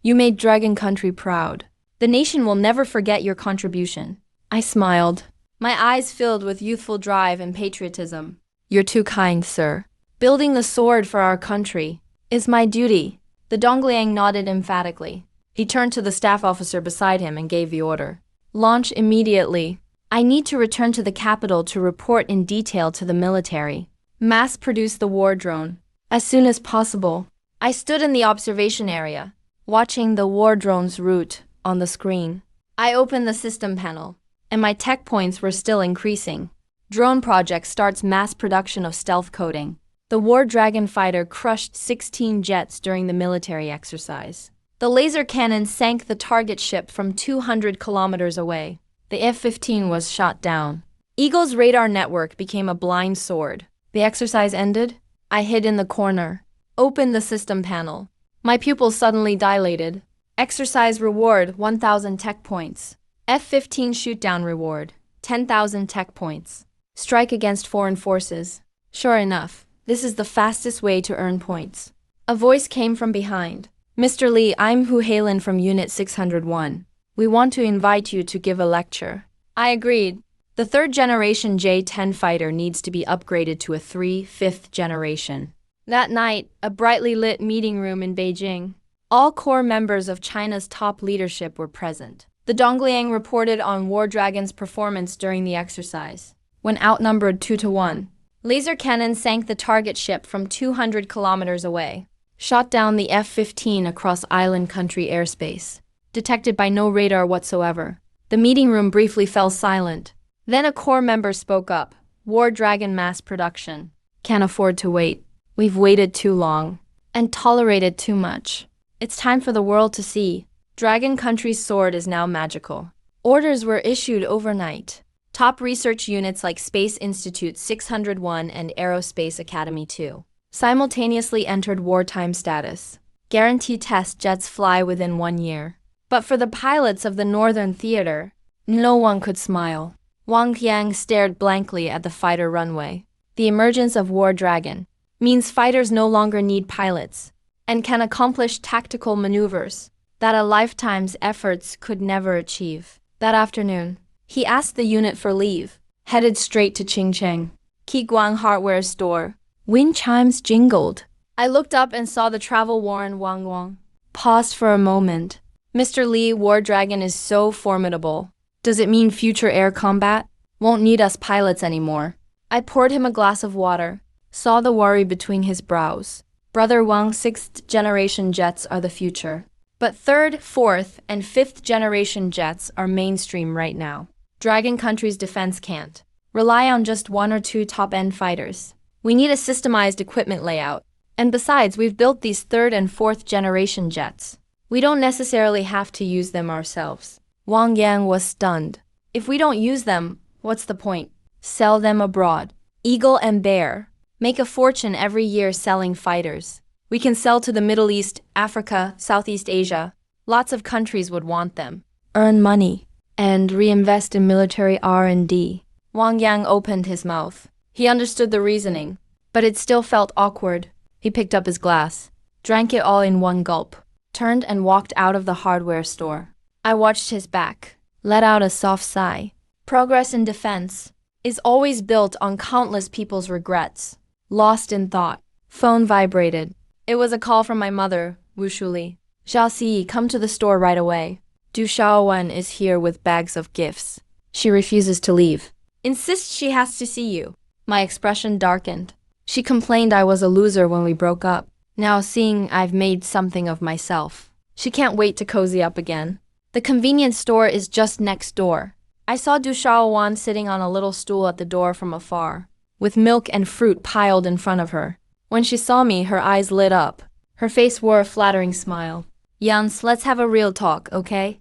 You made Dragon Country proud. The nation will never forget your contribution. I smiled, my eyes filled with youthful drive and patriotism. You're too kind, sir. Building the sword for our country is my duty. The Dongliang nodded emphatically. He turned to the staff officer beside him and gave the order. Launch immediately. I need to return to the capital to report in detail to the military. Mass produce the war drone as soon as possible. I stood in the observation area, watching the war drone's route on the screen. I opened the system panel. and my tech points were still increasing. Drone project starts mass production of stealth coating. The War Dragon fighter crushed 16 jets during the military exercise. The laser cannon sank the target ship from 200 kilometers away. The F-15 was shot down. Eagle's radar network became a blind sword. The exercise ended. I hid in the corner, opened the system panel. My pupils suddenly dilated. Exercise reward 1,000 tech points. F-15 shoot-down reward 10,000 tech points. Strike against foreign forces. Sure enough, this is the fastest way to earn points. A voice came from behind. Mr. Lee, I'm Hu Halen from Unit 601. We want to invite you to give a lecture. I agreed. The third generation J-10 fighter needs to be upgraded to a fifth generation. That night, a brightly lit meeting room in Beijing. All core members of China's top leadership were present. The Dongliang reported on War Dragon's performance during the exercise. When outnumbered 2-1, laser cannon sank the target ship from 200 kilometers away. Shot down the F-15 across island country airspace. Detected by no radar whatsoever. The meeting room briefly fell silent. Then a core member spoke up. War Dragon mass production. Can't afford to wait. We've waited too long. And tolerated too much. It's time for the world to see. Dragon Country's sword is now magical. Orders were issued overnight. Top research units like Space Institute 601 and Aerospace Academy 2 simultaneously entered wartime status. Guarantee test jets fly within 1 year. But for the pilots of the Northern Theater, no one could smile. Wang Yang stared blankly at the fighter runway. The emergence of War Dragon means fighters no longer need pilots and can accomplish tactical maneuvers that a lifetime's efforts could never achieve. That afternoon, he asked the unit for leave, headed straight to Qingcheng. Qiguang hardware store. Wind chimes jingled. I looked up and saw the travel-worn Wang Wang. Paused for a moment. Mr. Lee, War Dragon is so formidable. Does it mean future air combat? Won't need us pilots anymore. I poured him a glass of water. Saw the worry between his brows. Brother Wang, 6th generation jets are the future. But 3rd, 4th, and 5th generation jets are mainstream right now. Dragon Country's defense can't rely on just 1 or 2 top-end fighters. We need a systemized equipment layout. And besides, we've built these 3rd and 4th generation jets. We don't necessarily have to use them ourselves. Wang Yang was stunned. If we don't use them, what's the point? Sell them abroad. Eagle and Bear make a fortune every year selling fighters. We can sell to the Middle East, Africa, Southeast Asia. Lots of countries would want them. Earn money and reinvest in military R&D. Wang Yang opened his mouth. He understood the reasoning, but it still felt awkward. He picked up his glass, drank it all in one gulp, turned and walked out of the hardware store. I watched his back, let out a soft sigh. Progress in defense is always built on countless people's regrets. Lost in thought. Phone vibrated. It was a call from my mother, Wu Shuli. Xiaoxi, come to the store right away. Du Shaowan is here with bags of gifts. She refuses to leave. Insists she has to see you. My expression darkened. She complained I was a loser when we broke up. Now seeing I've made something of myself, she can't wait to cozy up again. The convenience store is just next door. I saw Du Shaowan sitting on a little stool at the door from afar, with milk and fruit piled in front of her. When she saw me, her eyes lit up. Her face wore a flattering smile. Jans, let's have a real talk, okay?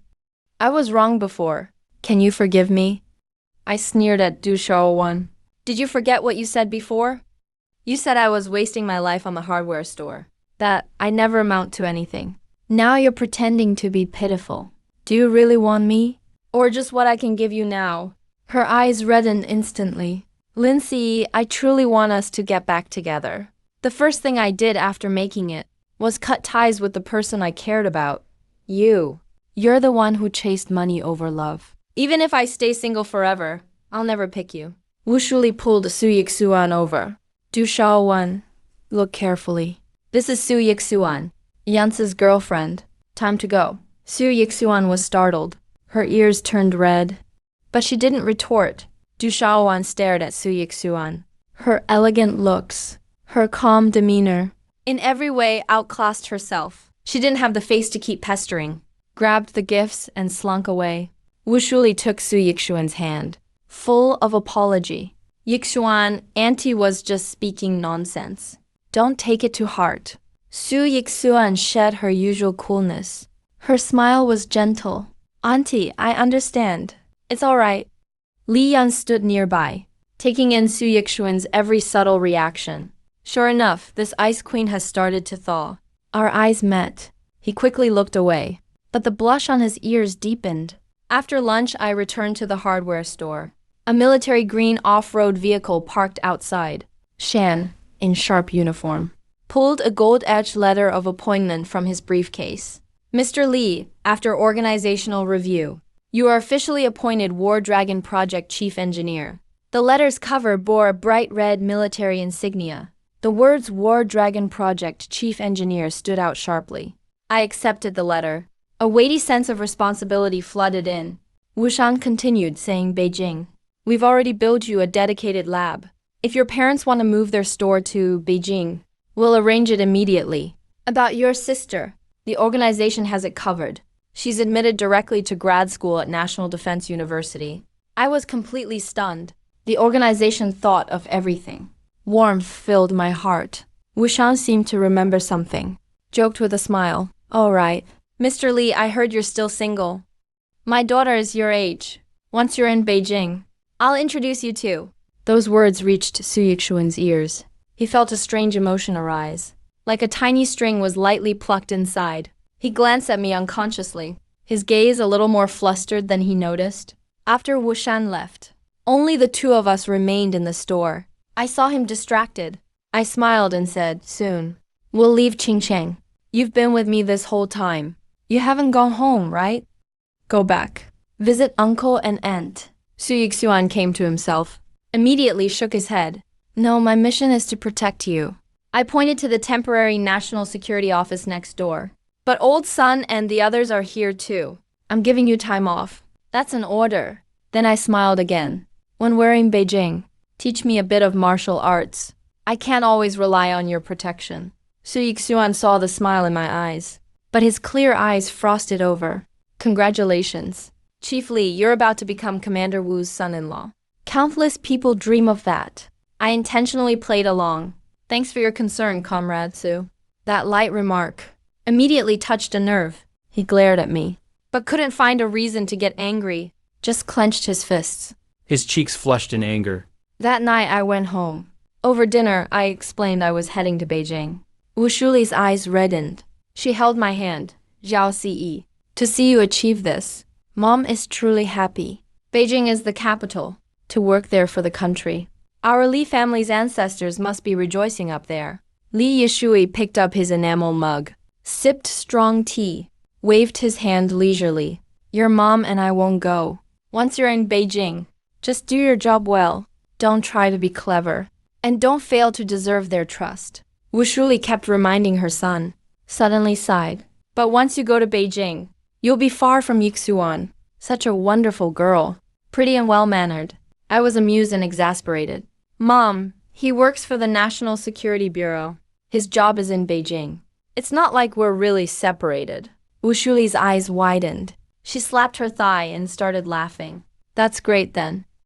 I was wrong before. Can you forgive me? I sneered at Du Shaowan. Did you forget what you said before? You said I was wasting my life on the hardware store. That I never amount to anything. Now you're pretending to be pitiful. Do you really want me? Or just what I can give you now? Her eyes reddened instantly. Lindsay, I truly want us to get back together. The first thing I did after making it was cut ties with the person I cared about. You. You're the one who chased money over love. Even if I stay single forever, I'll never pick you. Wu Shuli pulled Su Yixuan over. Du Shaowan, look carefully. This is Su Yixuan, Yans's girlfriend. Time to go. Su Yixuan was startled. Her ears turned red. But she didn't retort. Du Shaowan stared at Su Yixuan. Her elegant looks, her calm demeanor, in every way outclassed herself. She didn't have the face to keep pestering. Grabbed the gifts and slunk away. Wu Shuli took Su Yixuan's hand, full of apology. Yixuan, Auntie was just speaking nonsense. Don't take it to heart. Su Yixuan shed her usual coolness. Her smile was gentle. Auntie, I understand. It's all right. Li Yan stood nearby, taking in Su Yixuan's every subtle reaction. Sure enough, this ice queen has started to thaw. Our eyes met. He quickly looked away, but the blush on his ears deepened. After lunch, I returned to the hardware store. A military green off-road vehicle parked outside. Shan, in sharp uniform, pulled a gold-edged letter of appointment from his briefcase. Mr. Li, after organizational review, you are officially appointed War Dragon Project Chief Engineer. The letter's cover bore a bright red military insignia. The words War Dragon Project Chief Engineer stood out sharply. I accepted the letter. A weighty sense of responsibility flooded in. Wushan continued, saying, Beijing, we've already built you a dedicated lab. If your parents want to move their store to Beijing, we'll arrange it immediately. About your sister, the organization has it covered. She's admitted directly to grad school at National Defense University. I was completely stunned. The organization thought of everything. Warmth filled my heart. Wushan seemed to remember something. Joked with a smile. All right. Mr. Li, I heard you're still single. My daughter is your age. Once you're in Beijing, I'll introduce you to. Those words reached Su Yixuan's ears. He felt a strange emotion arise. Like a tiny string was lightly plucked inside. He glanced at me unconsciously, his gaze a little more flustered than he noticed. After Wushan left, only the two of us remained in the store. I saw him distracted. I smiled and said, soon. We'll leave Qingcheng. You've been with me this whole time. You haven't gone home, right? Go back. Visit uncle and aunt. Su Yixuan came to himself, immediately shook his head. No, my mission is to protect you. I pointed to the temporary national security office next door. But old son and the others are here too. I'm giving you time off. That's an order. Then I smiled again. When we're in Beijing, teach me a bit of martial arts. I can't always rely on your protection. Su Yixuan saw the smile in my eyes, but his clear eyes frosted over. Congratulations. Chief Li, you're about to become Commander Wu's son-in-law. Countless people dream of that. I intentionally played along. Thanks for your concern, Comrade Su. That light remark immediately touched a nerve. He glared at me, but couldn't find a reason to get angry, just clenched his fists. His cheeks flushed in anger. That night I went home. Over dinner, I explained I was heading to Beijing. Wu Shuli's eyes reddened. She held my hand. Zhao Siyi. To see you achieve this, Mom is truly happy. Beijing is the capital. To work there for the country. Our Li family's ancestors must be rejoicing up there. Li Yishui picked up his enamel mug, sipped strong tea, waved his hand leisurely. Your mom and I won't go. Once you're in Beijing, just do your job well. Don't try to be clever. And don't fail to deserve their trust. Wu Shuli kept reminding her son. Suddenly sighed. But once you go to Beijing, you'll be far from Yixuan. Such a wonderful girl. Pretty and well-mannered. I was amused and exasperated. Mom, he works for the National Security Bureau. His job is in Beijing. It's not like we're really separated. Wu Shuli's eyes widened. She slapped her thigh and started laughing. That's great then.